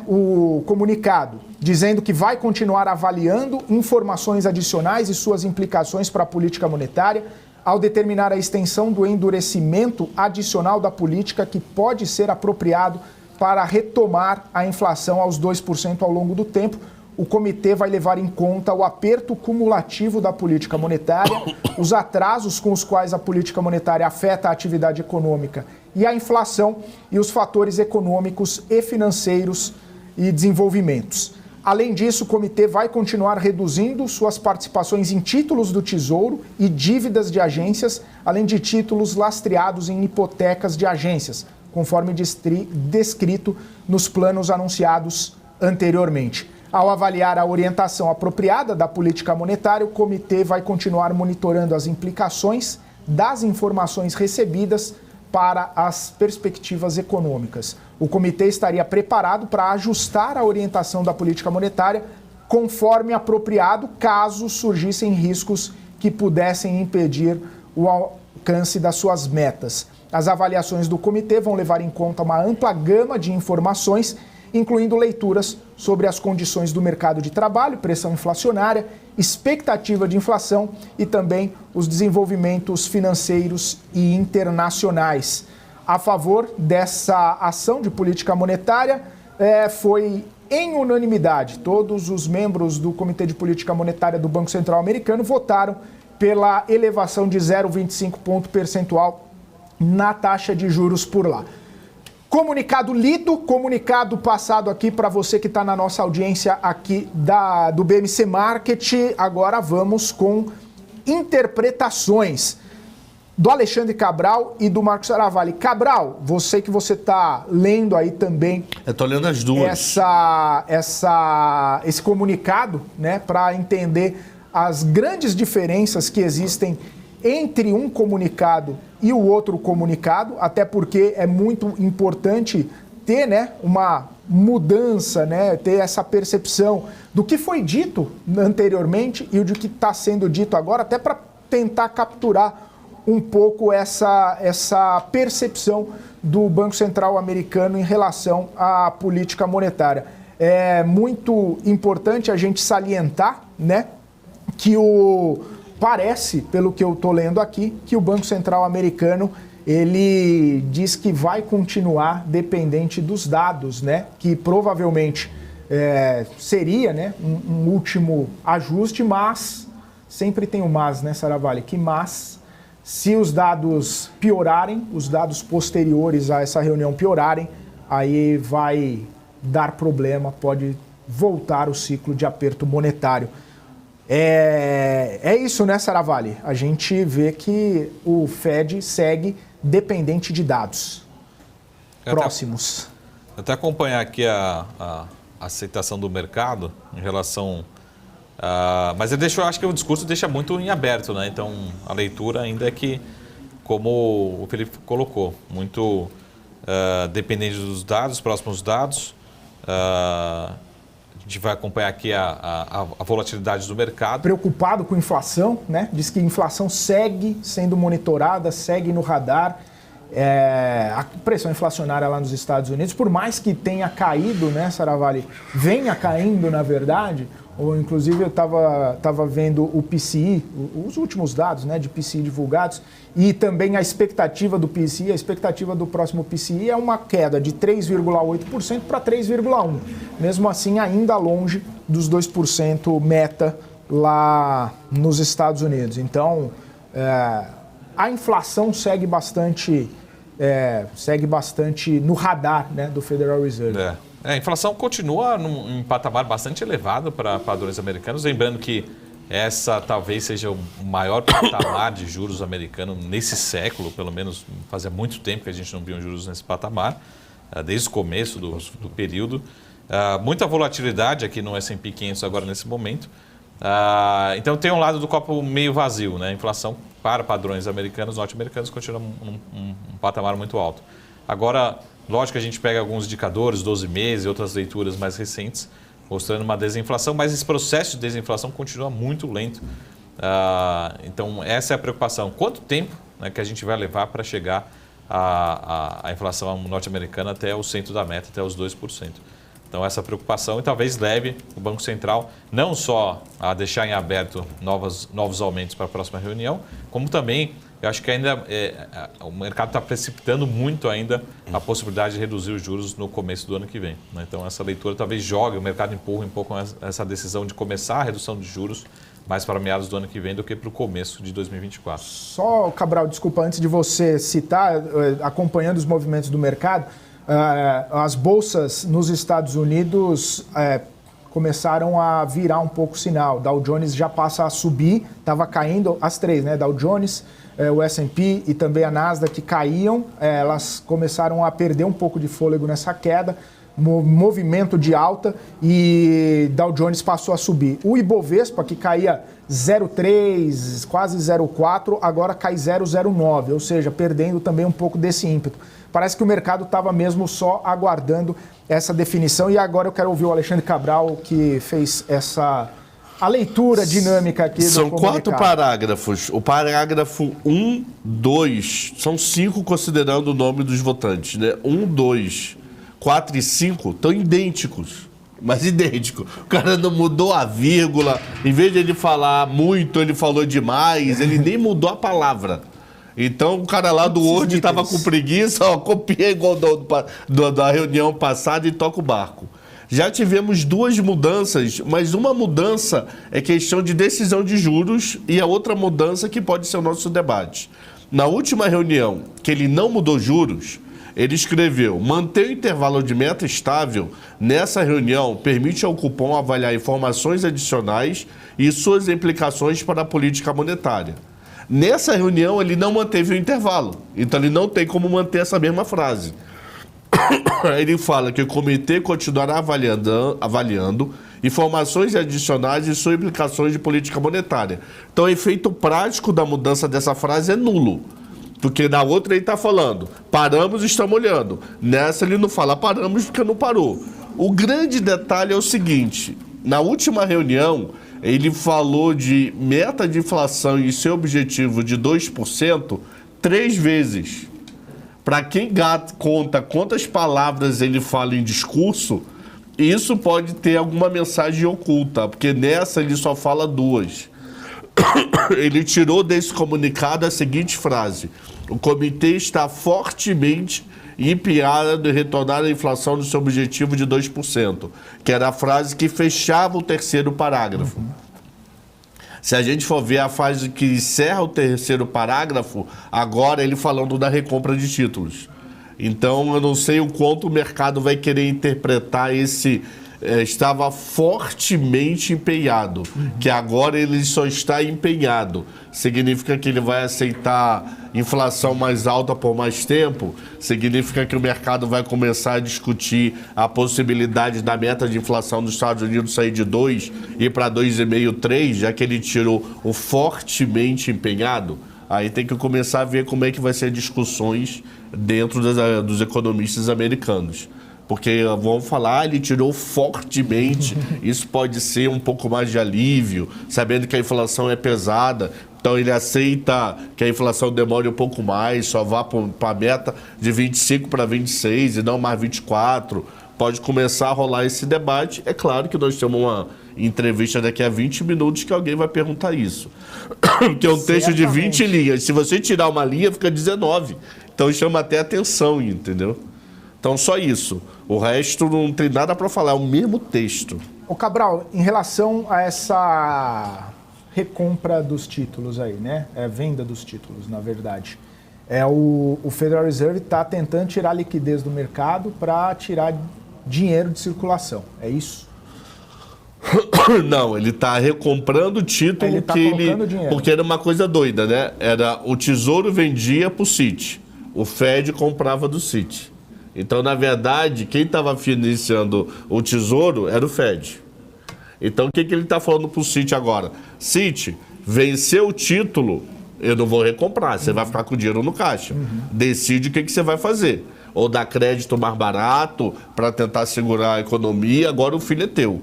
o comunicado, dizendo que vai continuar avaliando informações adicionais e suas implicações para a política monetária, ao determinar a extensão do endurecimento adicional da política que pode ser apropriado para retomar a inflação aos 2% ao longo do tempo. O comitê vai levar em conta o aperto cumulativo da política monetária, os atrasos com os quais a política monetária afeta a atividade econômica e a inflação e os fatores econômicos e financeiros e desenvolvimentos. Além disso, o comitê vai continuar reduzindo suas participações em títulos do Tesouro e dívidas de agências, além de títulos lastreados em hipotecas de agências, conforme descrito nos planos anunciados anteriormente. Ao avaliar a orientação apropriada da política monetária, o comitê vai continuar monitorando as implicações das informações recebidas para as perspectivas econômicas. O comitê estaria preparado para ajustar a orientação da política monetária conforme apropriado, caso surgissem riscos que pudessem impedir o alcance das suas metas. As avaliações do comitê vão levar em conta uma ampla gama de informações, incluindo leituras sobre as condições do mercado de trabalho, pressão inflacionária, expectativa de inflação e também os desenvolvimentos financeiros e internacionais. A favor dessa ação de política monetária foi em unanimidade. Todos os membros do Comitê de Política Monetária do Banco Central Americano votaram pela elevação de 0,25 ponto percentual na taxa de juros por lá. Comunicado lido, comunicado passado aqui para você que está na nossa audiência aqui do BMC Market. Agora vamos com interpretações do Alexandre Cabral e do Marcos Saravalli. Cabral, você está lendo aí também. Eu estou lendo as duas. Esse comunicado, para entender as grandes diferenças que existem entre um comunicado e o outro comunicado, até porque é muito importante ter uma mudança, ter essa percepção do que foi dito anteriormente e o de que está sendo dito agora, até para tentar capturar um pouco essa percepção do Banco Central americano em relação à política monetária. É muito importante a gente salientar, que parece, pelo que eu estou lendo aqui, que o Banco Central americano ele diz que vai continuar dependente dos dados, que provavelmente seria um último ajuste, mas sempre tem o mas, Saravalli, que mas se os dados piorarem, os dados posteriores a essa reunião piorarem, aí vai dar problema, pode voltar o ciclo de aperto monetário. É isso, Saravalli? A gente vê que o Fed segue dependente de dados próximos. Até acompanhar aqui a aceitação do mercado em relação Mas ele deixou, acho que o discurso deixa muito em aberto, né? Então a leitura ainda é que, como o Felipe colocou, muito dependente dos dados, próximos dados. A gente vai acompanhar aqui a volatilidade do mercado. Preocupado com inflação, né? Diz que a inflação segue sendo monitorada, segue no radar. A pressão inflacionária lá nos Estados Unidos, por mais que tenha caído, né, Saravalli, venha caindo, na verdade, ou inclusive eu estava vendo o PCI, os últimos dados, né, de PCI divulgados, e também a expectativa do PCI, a expectativa do próximo PCI é uma queda de 3,8% para 3,1%. Mesmo assim, ainda longe dos 2% meta lá nos Estados Unidos. Então, a inflação segue bastante no radar, né, do Federal Reserve. A inflação continua em patamar bastante elevado para padrões americanos. Lembrando que essa talvez seja o maior patamar de juros americano nesse século, pelo menos fazia muito tempo que a gente não via juros nesse patamar, desde o começo do período. Muita volatilidade aqui no S&P 500 agora nesse momento. Então tem um lado do copo meio vazio, né? A inflação para padrões americanos, norte-americanos, continua um patamar muito alto. Agora, lógico que a gente pega alguns indicadores, 12 meses e outras leituras mais recentes, mostrando uma desinflação, mas esse processo de desinflação continua muito lento. Então essa é a preocupação. Quanto tempo, né, que a gente vai levar para chegar a inflação norte-americana até o centro da meta, até os 2%? Então essa preocupação, e talvez leve o Banco Central não só a deixar em aberto novos aumentos para a próxima reunião, como também, eu acho que ainda o mercado está precipitando muito ainda a possibilidade de reduzir os juros no começo do ano que vem, né? Então essa leitura talvez jogue, o mercado empurre um pouco essa decisão de começar a redução de juros mais para meados do ano que vem do que para o começo de 2024. Só, Cabral, desculpa, antes de você citar, acompanhando os movimentos do mercado, as bolsas nos Estados Unidos começaram a virar um pouco o sinal. Dow Jones já passa a subir, estava caindo as três, né? Dow Jones, o S&P e também a Nasdaq que caíam, elas começaram a perder um pouco de fôlego nessa queda, movimento de alta, e Dow Jones passou a subir. O Ibovespa, que caía 0,3, quase 0,4, agora cai 0,09, ou seja, perdendo também um pouco desse ímpeto. Parece que o mercado estava mesmo só aguardando essa definição, e agora eu quero ouvir o Alexandre Cabral, que fez a leitura dinâmica aqui do comunicado. São 4 parágrafos. O parágrafo 1, 2, são 5 considerando o nome dos votantes, né? 1, 2, 4 e 5 estão idênticos, mas idênticos. O cara não mudou a vírgula, em vez de ele falar muito, ele falou demais, ele nem mudou a palavra. Então o cara lá do Word estava com preguiça, copia igual da reunião passada e toca o barco. Já tivemos 2 mudanças, mas uma mudança é questão de decisão de juros e a outra mudança que pode ser o nosso debate. Na última reunião, que ele não mudou juros, ele escreveu: manter o intervalo de meta estável nessa reunião permite ao cupom avaliar informações adicionais e suas implicações para a política monetária. Nessa reunião, ele não manteve o intervalo, então ele não tem como manter essa mesma frase. Ele fala que o comitê continuará avaliando informações adicionais e suas implicações de política monetária. Então, o efeito prático da mudança dessa frase é nulo. Porque na outra ele está falando, paramos e estamos olhando. Nessa ele não fala, paramos porque não parou. O grande detalhe é o seguinte: na última reunião, ele falou de meta de inflação e seu objetivo de 2% 3 vezes. Para quem conta quantas palavras ele fala em discurso, isso pode ter alguma mensagem oculta, porque nessa ele só fala 2. Ele tirou desse comunicado a seguinte frase: o comitê está fortemente empenhado em retornar a inflação do seu objetivo de 2%, que era a frase que fechava o 3º parágrafo. Se a gente for ver a frase que encerra o 3º parágrafo, agora ele falando da recompra de títulos. Então, eu não sei o quanto o mercado vai querer interpretar esse estava fortemente empenhado, que agora ele só está empenhado. Significa que ele vai aceitar inflação mais alta por mais tempo? Significa que o mercado vai começar a discutir a possibilidade da meta de inflação dos Estados Unidos sair de 2 e ir para 2,5, 3, já que ele tirou o fortemente empenhado? Aí tem que começar a ver como é que vai ser discussões dentro dos economistas americanos. Porque vão falar, ele tirou fortemente, isso pode ser um pouco mais de alívio, sabendo que a inflação é pesada, então ele aceita que a inflação demore um pouco mais, só vá para a meta de 25 para 26 e não mais 24. Pode começar a rolar esse debate. É claro que nós temos uma entrevista daqui a 20 minutos que alguém vai perguntar isso. Que é um texto de 20 linhas. Se você tirar uma linha, fica 19. Então chama até atenção, entendeu? Então só isso. O resto não tem nada para falar, é o mesmo texto. Ô Cabral, em relação a essa recompra dos títulos aí, né? Venda dos títulos, na verdade. O Federal Reserve está tentando tirar liquidez do mercado para tirar dinheiro de circulação, é isso? Não, ele está recomprando o título porque era uma coisa doida, né? Era o Tesouro vendia para o Citi, o Fed comprava do Citi. Então, na verdade, quem estava financiando o Tesouro era o Fed. Então, o que ele está falando para o Citi agora? Citi, venceu o título, eu não vou recomprar, você vai ficar com o dinheiro no caixa. Decide o que você vai fazer. Ou dar crédito mais barato para tentar segurar a economia, agora o filho é teu.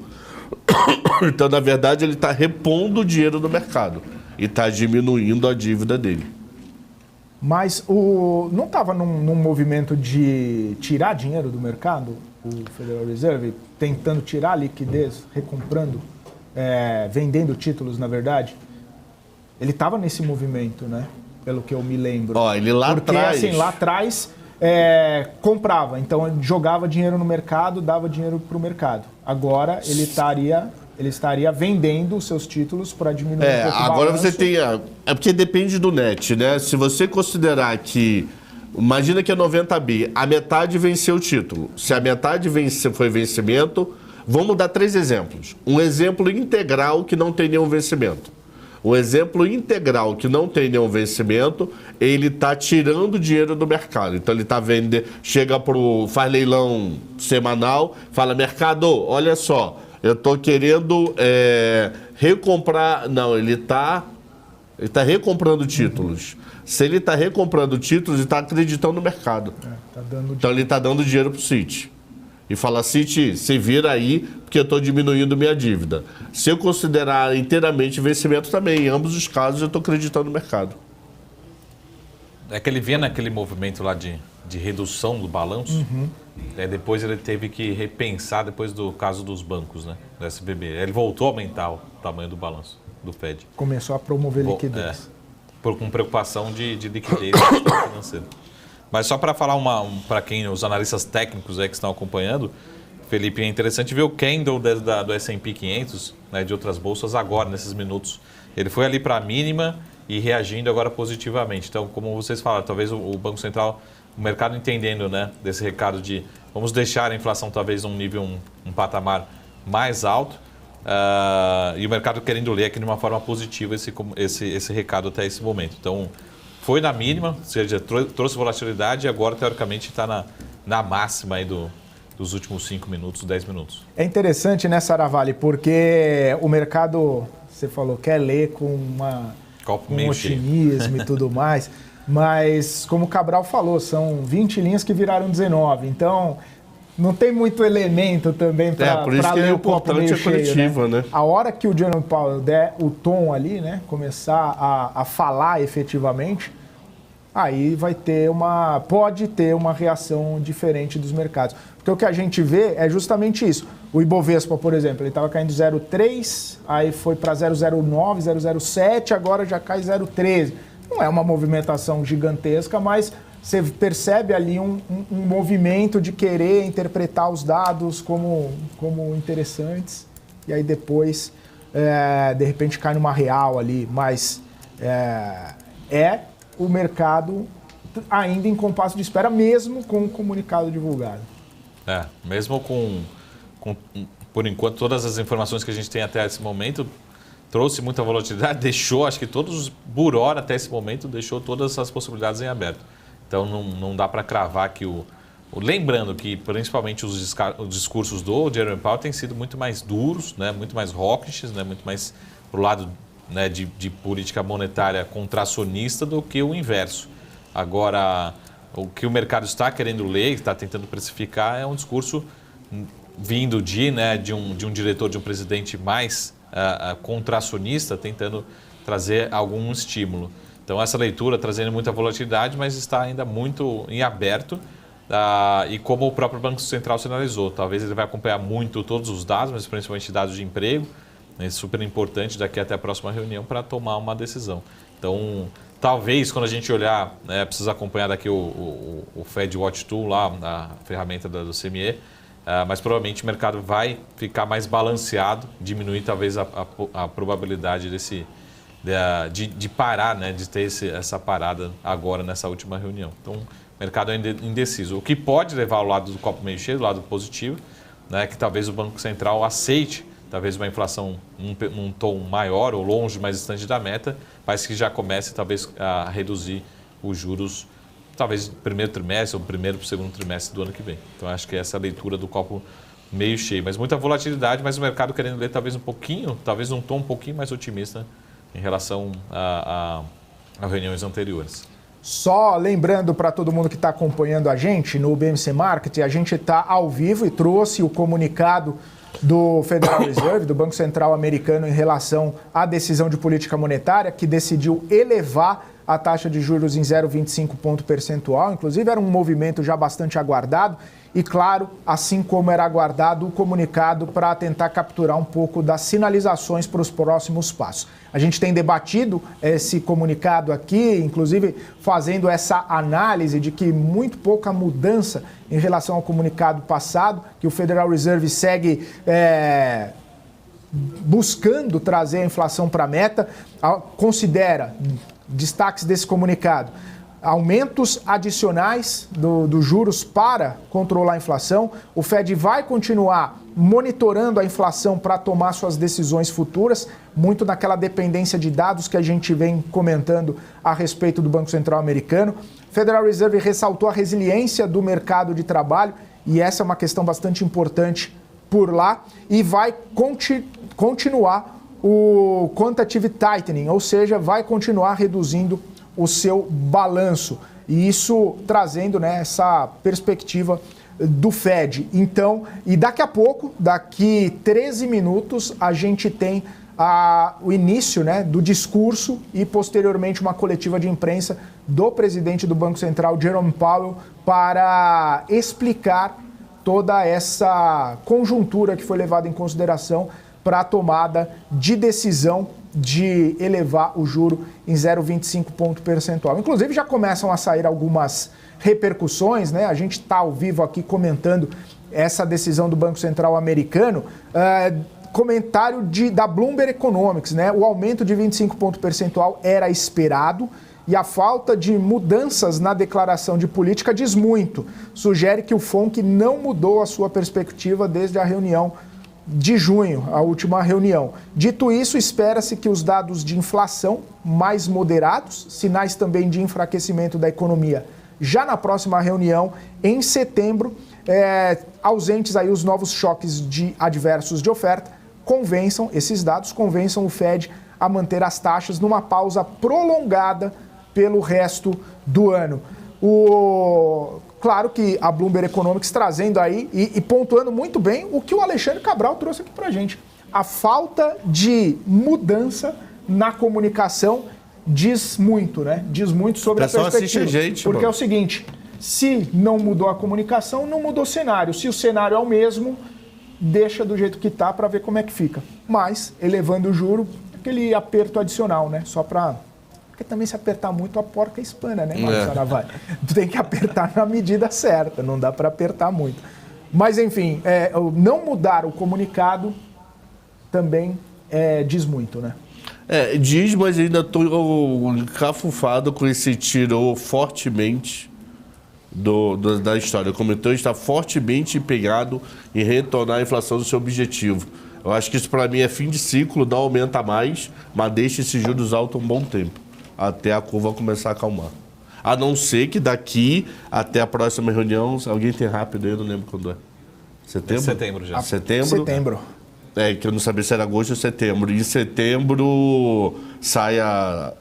Então, na verdade, ele está repondo o dinheiro no mercado e está diminuindo a dívida dele. Mas não estava num movimento de tirar dinheiro do mercado, o Federal Reserve, tentando tirar a liquidez, recomprando, vendendo títulos, na verdade? Ele estava nesse movimento, né? Pelo que eu me lembro. Ele lá atrás... Porque, assim, lá atrás, comprava. Então, ele jogava dinheiro no mercado, dava dinheiro para o mercado. Agora, ele estaria vendendo os seus títulos para diminuir um pouco o agora balanço. Você tem... É porque depende do net, né? Se você considerar que... Imagina que é 90 bi, a metade venceu o título. Se a metade foi vencimento, vamos dar 3 exemplos. Um exemplo integral que não tem nenhum vencimento. Um exemplo integral que não tem nenhum vencimento, ele está tirando dinheiro do mercado. Então ele está vendendo, faz leilão semanal, fala, mercado, olha só, eu estou querendo recomprar. Não, ele está recomprando títulos. Se ele está recomprando títulos, ele está acreditando no mercado. Então ele está dando dinheiro para o Citi. E fala, Citi, se vira aí, porque eu estou diminuindo minha dívida. Se eu considerar inteiramente vencimento também, em ambos os casos eu estou acreditando no mercado. É que ele vinha naquele movimento lá de redução do balanço, depois ele teve que repensar depois do caso dos bancos, né, do SBB. Ele voltou a aumentar o tamanho do balanço do Fed. Começou a promover liquidez. Com preocupação de liquidez financeira. Mas só para falar para quem, os analistas técnicos aí que estão acompanhando, Felipe, é interessante ver o candle do S&P 500, né, de outras bolsas agora, nesses minutos. Ele foi ali para a mínima e reagindo agora positivamente. Então, como vocês falaram, talvez o Banco Central, o mercado entendendo, né, desse recado de vamos deixar a inflação talvez num nível, um patamar mais alto, e o mercado querendo ler aqui de uma forma positiva esse recado até esse momento. Então, foi na mínima, ou seja, trouxe volatilidade e agora, teoricamente, está na máxima aí dos últimos 5 minutos, 10 minutos. É interessante, né, Saravalli, porque o mercado, você falou, quer ler com um otimismo e tudo mais, mas, como o Cabral falou, são 20 linhas que viraram 19, então não tem muito elemento também para ler o copo meio cheio, né? A hora que o Jerome Powell der o tom ali, né, começar a falar efetivamente, aí pode ter uma reação diferente dos mercados. Porque o que a gente vê é justamente isso. O Ibovespa, por exemplo, ele estava caindo 0,3, aí foi para 0,09, 0,07, agora já cai 0,13. Não é uma movimentação gigantesca, mas você percebe ali um movimento de querer interpretar os dados como interessantes e aí depois, de repente, cai numa real ali. Mas o mercado ainda em compasso de espera, mesmo com o comunicado divulgado. Mesmo com por enquanto, todas as informações que a gente tem até esse momento trouxe muita volatilidade, deixou, acho que todos os Buró até esse momento, deixou todas as possibilidades em aberto. Então não dá para cravar que lembrando que principalmente os discursos do Jerome Powell têm sido muito mais duros, né, muito mais hawkish, né, muito mais pro lado, né, de política monetária contracionista do que o inverso. Agora, o que o mercado está querendo ler, está tentando precificar, é um discurso vindo de um diretor, de um presidente mais contracionista, tentando trazer algum estímulo. Então, essa leitura trazendo muita volatilidade, mas está ainda muito em aberto. E como o próprio Banco Central sinalizou, talvez ele vai acompanhar muito todos os dados, mas principalmente dados de emprego. É super importante daqui até a próxima reunião para tomar uma decisão. Então, talvez quando a gente olhar, né, precisa acompanhar daqui o Fed Watch Tool, lá, a ferramenta do CME, mas provavelmente o mercado vai ficar mais balanceado, diminuir talvez a probabilidade de parar, né, de ter essa parada agora nessa última reunião. Então, o mercado é indeciso. O que pode levar ao lado do copo meio cheio, do lado positivo, né, que talvez o Banco Central aceite talvez uma inflação num tom maior ou longe, mais distante da meta, mas que já comece talvez a reduzir os juros, talvez no primeiro trimestre ou primeiro para o segundo trimestre do ano que vem. Então, acho que essa é a leitura do copo meio cheio. Mas muita volatilidade, mas o mercado querendo ler talvez um pouquinho, talvez num tom um pouquinho mais otimista em relação a reuniões anteriores. Só lembrando para todo mundo que está acompanhando a gente no BMC Market, a gente está ao vivo e trouxe o comunicado do Federal Reserve, do Banco Central americano, em relação à decisão de política monetária, que decidiu elevar a taxa de juros em 0,25 ponto percentual. Inclusive, era um movimento já bastante aguardado e, claro, assim como era aguardado, o comunicado para tentar capturar um pouco das sinalizações para os próximos passos. A gente tem debatido esse comunicado aqui, inclusive fazendo essa análise de que muito pouca mudança em relação ao comunicado passado, que o Federal Reserve segue buscando trazer a inflação para a meta, considera destaques desse comunicado: aumentos adicionais dos juros para controlar a inflação. O Fed vai continuar monitorando a inflação para tomar suas decisões futuras, muito naquela dependência de dados que a gente vem comentando a respeito do Banco Central americano. O Federal Reserve ressaltou a resiliência do mercado de trabalho, e essa é uma questão bastante importante por lá, e vai continuar o quantitative tightening, ou seja, vai continuar reduzindo o seu balanço, e isso trazendo, né, essa perspectiva do Fed. Então, e daqui a pouco, daqui 13 minutos, a gente tem o início, né, do discurso e posteriormente uma coletiva de imprensa do presidente do Banco Central, Jerome Powell, para explicar toda essa conjuntura que foi levada em consideração para a tomada de decisão de elevar o juro em 0,25 ponto percentual. Inclusive, já começam a sair algumas repercussões, né? A gente está ao vivo aqui comentando essa decisão do Banco Central americano. Comentário da Bloomberg Economics, né? O aumento de 25 ponto percentual era esperado e a falta de mudanças na declaração de política diz muito. Sugere que o FONC não mudou a sua perspectiva desde a reunião de junho, a última reunião. Dito isso, espera-se que os dados de inflação mais moderados, sinais também de enfraquecimento da economia, já na próxima reunião, em setembro, ausentes aí os novos choques adversos de oferta, esses dados convençam o Fed a manter as taxas numa pausa prolongada pelo resto do ano. Claro que a Bloomberg Economics trazendo aí e pontuando muito bem o que o Alexandre Cabral trouxe aqui pra gente. A falta de mudança na comunicação diz muito, né? Diz muito sobre a perspectiva. Porque é o seguinte, se não mudou a comunicação, não mudou o cenário. Se o cenário é o mesmo, deixa do jeito que tá para ver como é que fica. Mas, elevando o juro, aquele aperto adicional, né? Só para... Porque também se apertar muito, a porca espana, né, Marcos Saravai? Tu tem que apertar na medida certa, não dá para apertar muito. Mas, enfim, não mudar o comunicado também diz muito, né? Diz, mas ainda estou encafufado com esse tirou fortemente da história. Como então está fortemente empenhado em retornar a inflação do seu objetivo. Eu acho que isso para mim é fim de ciclo, não aumenta mais, mas deixa esses juros altos um bom tempo, até a curva começar a acalmar. A não ser que daqui até a próxima reunião, alguém tem rápido aí, eu não lembro quando é. Setembro? Setembro já. Setembro. Que eu não sabia se era agosto ou setembro. Em setembro saia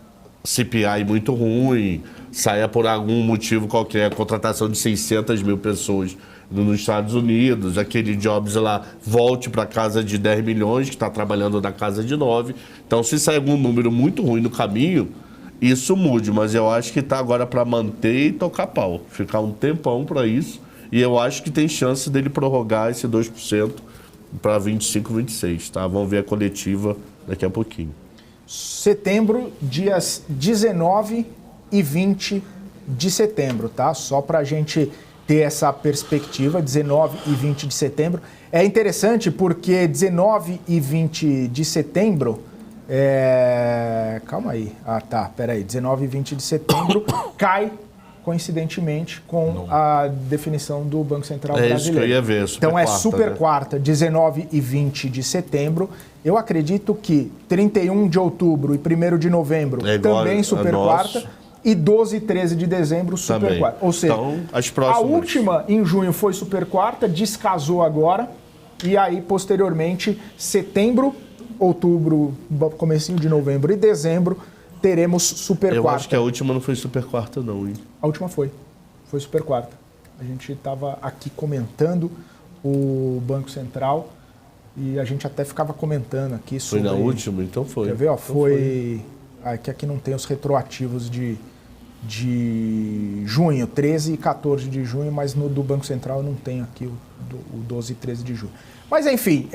CPI muito ruim, saia por algum motivo qualquer, a contratação de 600 mil pessoas nos Estados Unidos, aquele Jobs lá volte para casa de 10 milhões, que está trabalhando na casa de 9. Então, se sair algum número muito ruim no caminho, isso mude. Mas eu acho que está agora para manter e tocar pau. Ficar um tempão para isso. E eu acho que tem chance dele prorrogar esse 2% para 25, 26. Tá? Vamos ver a coletiva daqui a pouquinho. Setembro, dias 19 e 20 de setembro, tá? Só para a gente ter essa perspectiva, 19 e 20 de setembro. É interessante porque 19 e 20 de setembro... Calma aí. Peraí. 19 e 20 de setembro cai, coincidentemente, com a definição do Banco Central Brasileiro. Isso que eu ia ver, então é super quarta, 19 e 20 de setembro. Eu acredito que 31 de outubro e 1º de novembro também super quarta. E 12 e 13 de dezembro, super quarta. Ou seja, então, as próximas... a última em junho foi super quarta, descasou agora. E aí, posteriormente, setembro, outubro, comecinho de novembro e dezembro, teremos super quarta. Eu acho que a última não foi super quarta, não, hein? A última foi super quarta. A gente estava aqui comentando o Banco Central e a gente até ficava comentando aqui sobre... Foi na última? Então foi. Quer ver? Ó, foi... que aqui não tem os retroativos de junho, 13 e 14 de junho, mas no do Banco Central eu não tenho aqui o 12 e 13 de junho. Mas enfim,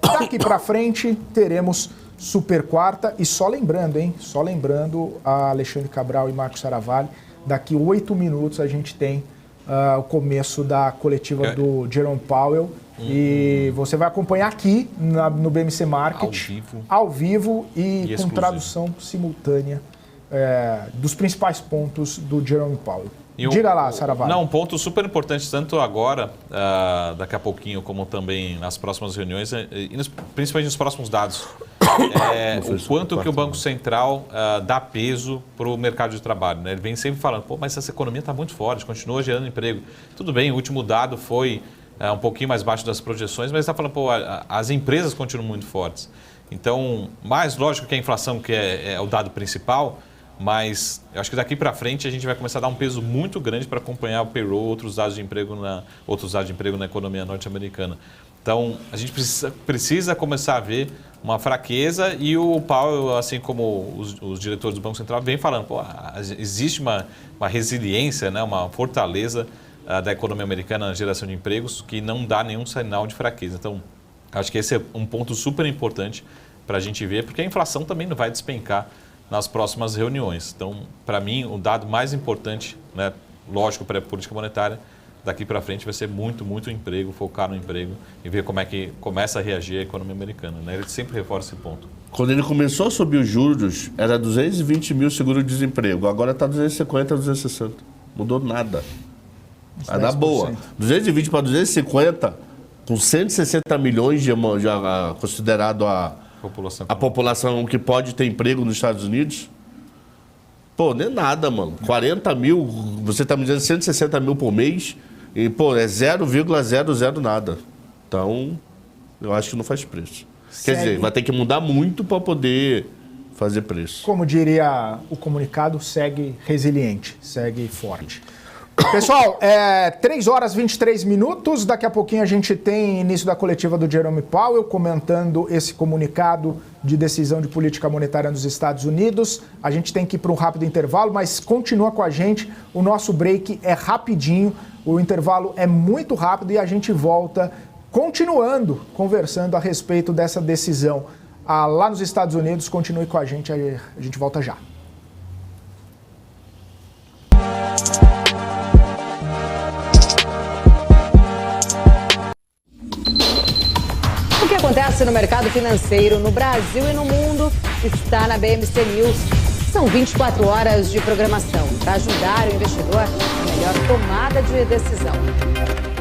daqui para frente teremos super quarta e só lembrando a Alexandre Cabral e Marcos Saravalli, daqui 8 minutos a gente tem o começo da coletiva do Jerome Powell e você vai acompanhar aqui no BMC Market ao vivo e com tradução simultânea dos principais pontos do Jerome Powell. Diga lá, Saravalli. Um ponto super importante, tanto agora, daqui a pouquinho, como também nas próximas reuniões, e principalmente nos próximos dados, o quanto que o Banco Central dá peso para o mercado de trabalho. Né? Ele vem sempre falando, mas essa economia está muito forte, continua gerando emprego. Tudo bem, o último dado foi um pouquinho mais baixo das projeções, mas está falando, as empresas continuam muito fortes. Então, mais lógico que a inflação, que é o dado principal, mas eu acho que daqui para frente a gente vai começar a dar um peso muito grande para acompanhar o payroll, outros dados de emprego na economia norte-americana. Então, a gente precisa começar a ver uma fraqueza e o Powell, assim como os diretores do Banco Central, vem falando, existe uma resiliência, né, uma fortaleza da economia americana na geração de empregos que não dá nenhum sinal de fraqueza. Então, acho que esse é um ponto super importante para a gente ver, porque a inflação também não vai despencar nas próximas reuniões. Então, para mim, o dado mais importante, né, lógico, para a política monetária, daqui para frente vai ser muito emprego, focar no emprego e ver como é que começa a reagir a economia americana. Né? Ele sempre reforça esse ponto. Quando ele começou a subir os juros, era 220 mil seguro-desemprego. Agora está 250, 260. Mudou nada. Vai dar boa. 220 para 250, com 160 milhões já considerado a população que pode ter emprego nos Estados Unidos. Não é nada, mano. 40 mil, você está me dizendo 160 mil por mês, e, é 0,00 nada. Então, eu acho que não faz preço. Quer dizer, vai ter que mudar muito para poder fazer preço. Como diria o comunicado, segue resiliente, segue forte. Pessoal, 3 horas e 23 minutos. Daqui a pouquinho a gente tem início da coletiva do Jerome Powell comentando esse comunicado de decisão de política monetária nos Estados Unidos. A gente tem que ir para um rápido intervalo, mas continua com a gente. O nosso break é rapidinho, o intervalo é muito rápido e a gente volta continuando conversando a respeito dessa decisão lá nos Estados Unidos. Continue com a gente volta já. O que acontece no mercado financeiro no Brasil e no mundo está na BMC News. São 24 horas de programação para ajudar o investidor na melhor tomada de decisão.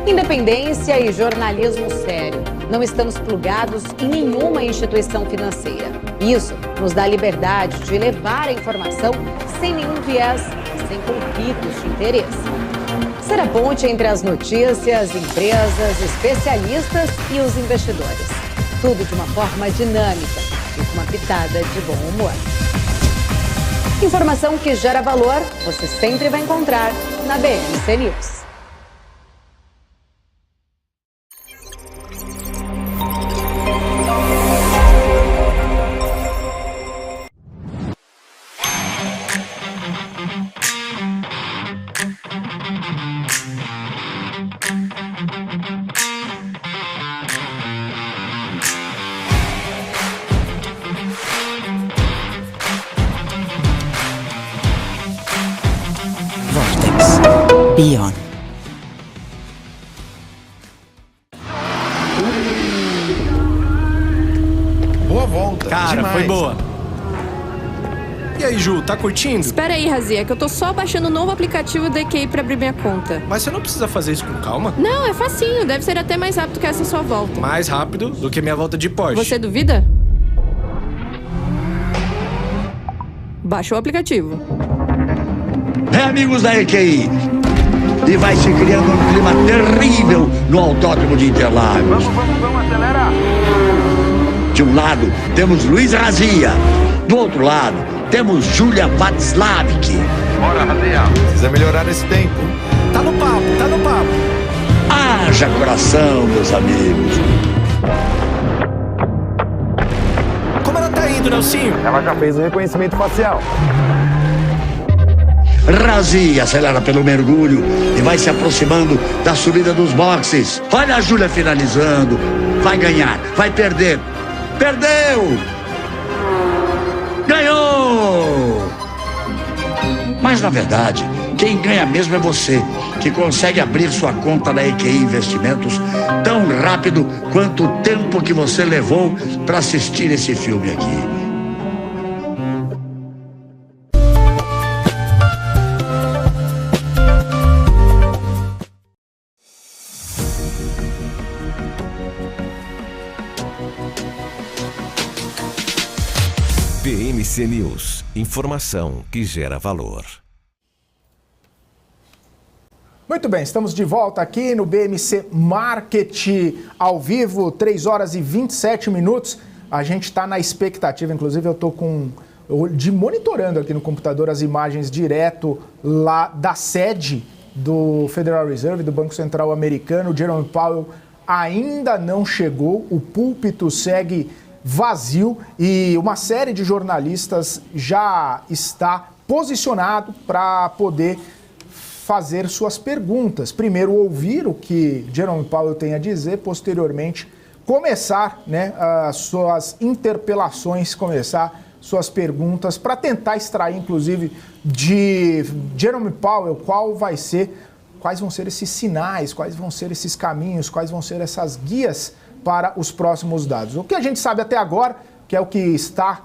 Independência e jornalismo sério. Não estamos plugados em nenhuma instituição financeira. Isso nos dá a liberdade de levar a informação sem nenhum viés e sem conflitos de interesse. Ser a ponte entre as notícias, empresas, especialistas e os investidores. Tudo de uma forma dinâmica e com uma pitada de bom humor. Informação que gera valor, você sempre vai encontrar na BMC News. Beyond. Boa volta. Cara, demais. foi boa. E aí, Ju, tá curtindo? Espera aí, Razia, que eu tô só baixando o novo aplicativo da EQI pra abrir minha conta. Mas você não precisa fazer isso com calma? Não, é facinho. Deve ser até mais rápido que essa sua volta. Mais rápido do que minha volta de Porsche. Você duvida? Baixa o aplicativo. Amigos da EQI, e vai se criando um clima terrível no Autódromo de Interlagos. Vamos, acelera! De um lado, temos Luiz Razia. Do outro lado, temos Julia Václavik. Bora, Razia. Precisa melhorar esse tempo. Tá no papo. Haja coração, meus amigos. Como ela tá indo, Nelsinho? Ela já fez o reconhecimento facial. Razia acelera pelo mergulho e vai se aproximando da subida dos boxes. Olha a Júlia finalizando. Vai ganhar, vai perder. Perdeu! Ganhou! Mas na verdade, quem ganha mesmo é você, que consegue abrir sua conta na EQI Investimentos tão rápido quanto o tempo que você levou para assistir esse filme aqui. BMC News, informação que gera valor. Muito bem, estamos de volta aqui no BMC Market ao vivo, 3 horas e 27 minutos. A gente está na expectativa, inclusive eu estou monitorando aqui no computador as imagens direto lá da sede do Federal Reserve, do Banco Central Americano. O Jerome Powell ainda não chegou, o púlpito segue vazio e uma série de jornalistas já está posicionado para poder fazer suas perguntas. Primeiro ouvir o que Jerome Powell tem a dizer, posteriormente começar as suas interpelações, começar suas perguntas para tentar extrair, inclusive, de Jerome Powell quais vão ser esses sinais, quais vão ser esses caminhos, quais vão ser essas guias para os próximos dados. O que a gente sabe até agora, que é o que está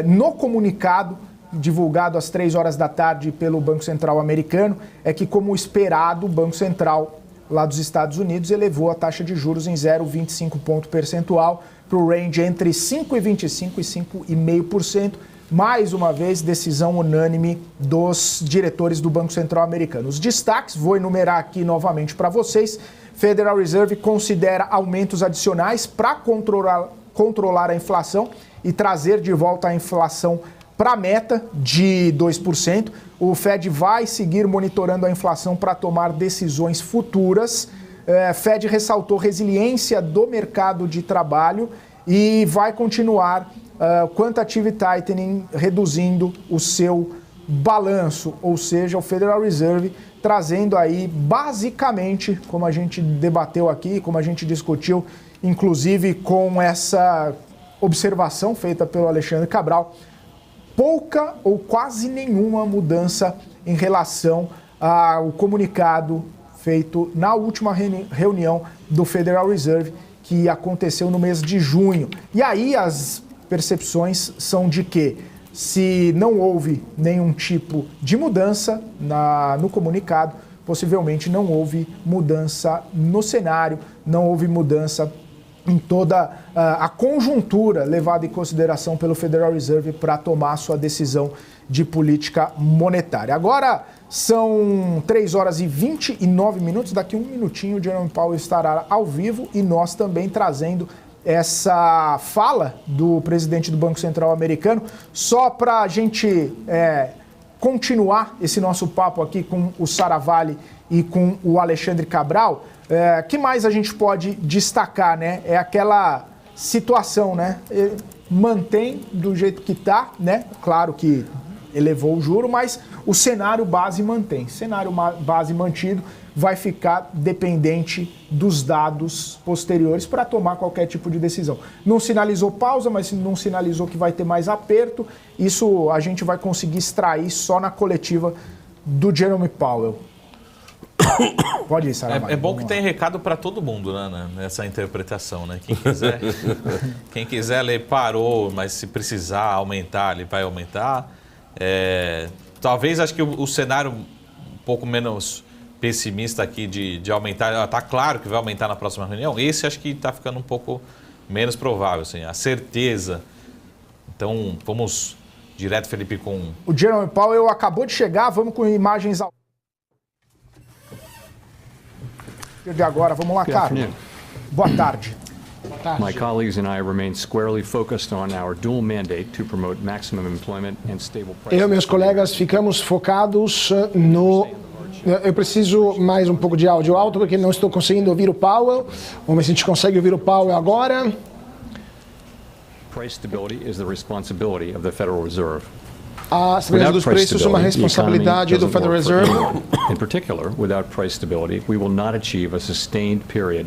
no comunicado divulgado às 3 horas da tarde pelo Banco Central americano, é que, como esperado, o Banco Central lá dos Estados Unidos elevou a taxa de juros em 0,25 ponto percentual para o range entre 5,25% e 5,5%. Mais uma vez, decisão unânime dos diretores do Banco Central americano. Os destaques, vou enumerar aqui novamente para vocês. Federal Reserve considera aumentos adicionais para controlar a inflação e trazer de volta a inflação para a meta de 2%. O Fed vai seguir monitorando a inflação para tomar decisões futuras. Fed ressaltou resiliência do mercado de trabalho e vai continuar quantitative tightening, reduzindo o seu balanço, ou seja, o Federal Reserve trazendo aí, basicamente, como a gente debateu aqui, como a gente discutiu, inclusive com essa observação feita pelo Alexandre Cabral, pouca ou quase nenhuma mudança em relação ao comunicado feito na última reunião do Federal Reserve, que aconteceu no mês de junho. E aí as percepções são de que se não houve nenhum tipo de mudança no comunicado, possivelmente não houve mudança no cenário, não houve mudança em toda a conjuntura levada em consideração pelo Federal Reserve para tomar sua decisão de política monetária. Agora são 3 horas e 29 minutos, daqui um minutinho o Jerome Powell estará ao vivo e nós também trazendo essa fala do presidente do Banco Central americano, só para a gente continuar esse nosso papo aqui com o Saravalli e com o Alexandre Cabral. Que mais a gente pode destacar, né? É aquela situação, né? Mantém do jeito que está, né? Claro que elevou o juro, mas o cenário base mantém. Cenário base mantido vai ficar dependente dos dados posteriores para tomar qualquer tipo de decisão. Não sinalizou pausa, mas não sinalizou que vai ter mais aperto. Isso a gente vai conseguir extrair só na coletiva do Jerome Powell. Pode ir, Saravalli. É bom que tem recado para todo mundo, né, nessa interpretação, né? Quem quiser ler parou, mas se precisar aumentar, ele vai aumentar. Talvez acho que o cenário um pouco menos pessimista aqui de aumentar, está claro que vai aumentar na próxima reunião. Esse acho que está ficando um pouco menos provável, assim, a certeza. Então vamos direto, Felipe, com o Jerome Powell acabou de chegar, vamos com imagens ao de agora. Vamos lá, Carlos. Boa tarde. My colleagues and I remain squarely focused on our dual mandate to promote maximum employment and stable prices. Eu e meus colegas ficamos focados no... Eu preciso mais um pouco de áudio alto porque não estou conseguindo ouvir o Powell. Vamos ver se a gente consegue ouvir o Powell agora. Price stability is the responsibility of the Federal Reserve. A estabilidade dos preços é uma responsabilidade do Federal Reserve. In particular, without price stability, we will not achieve a sustained period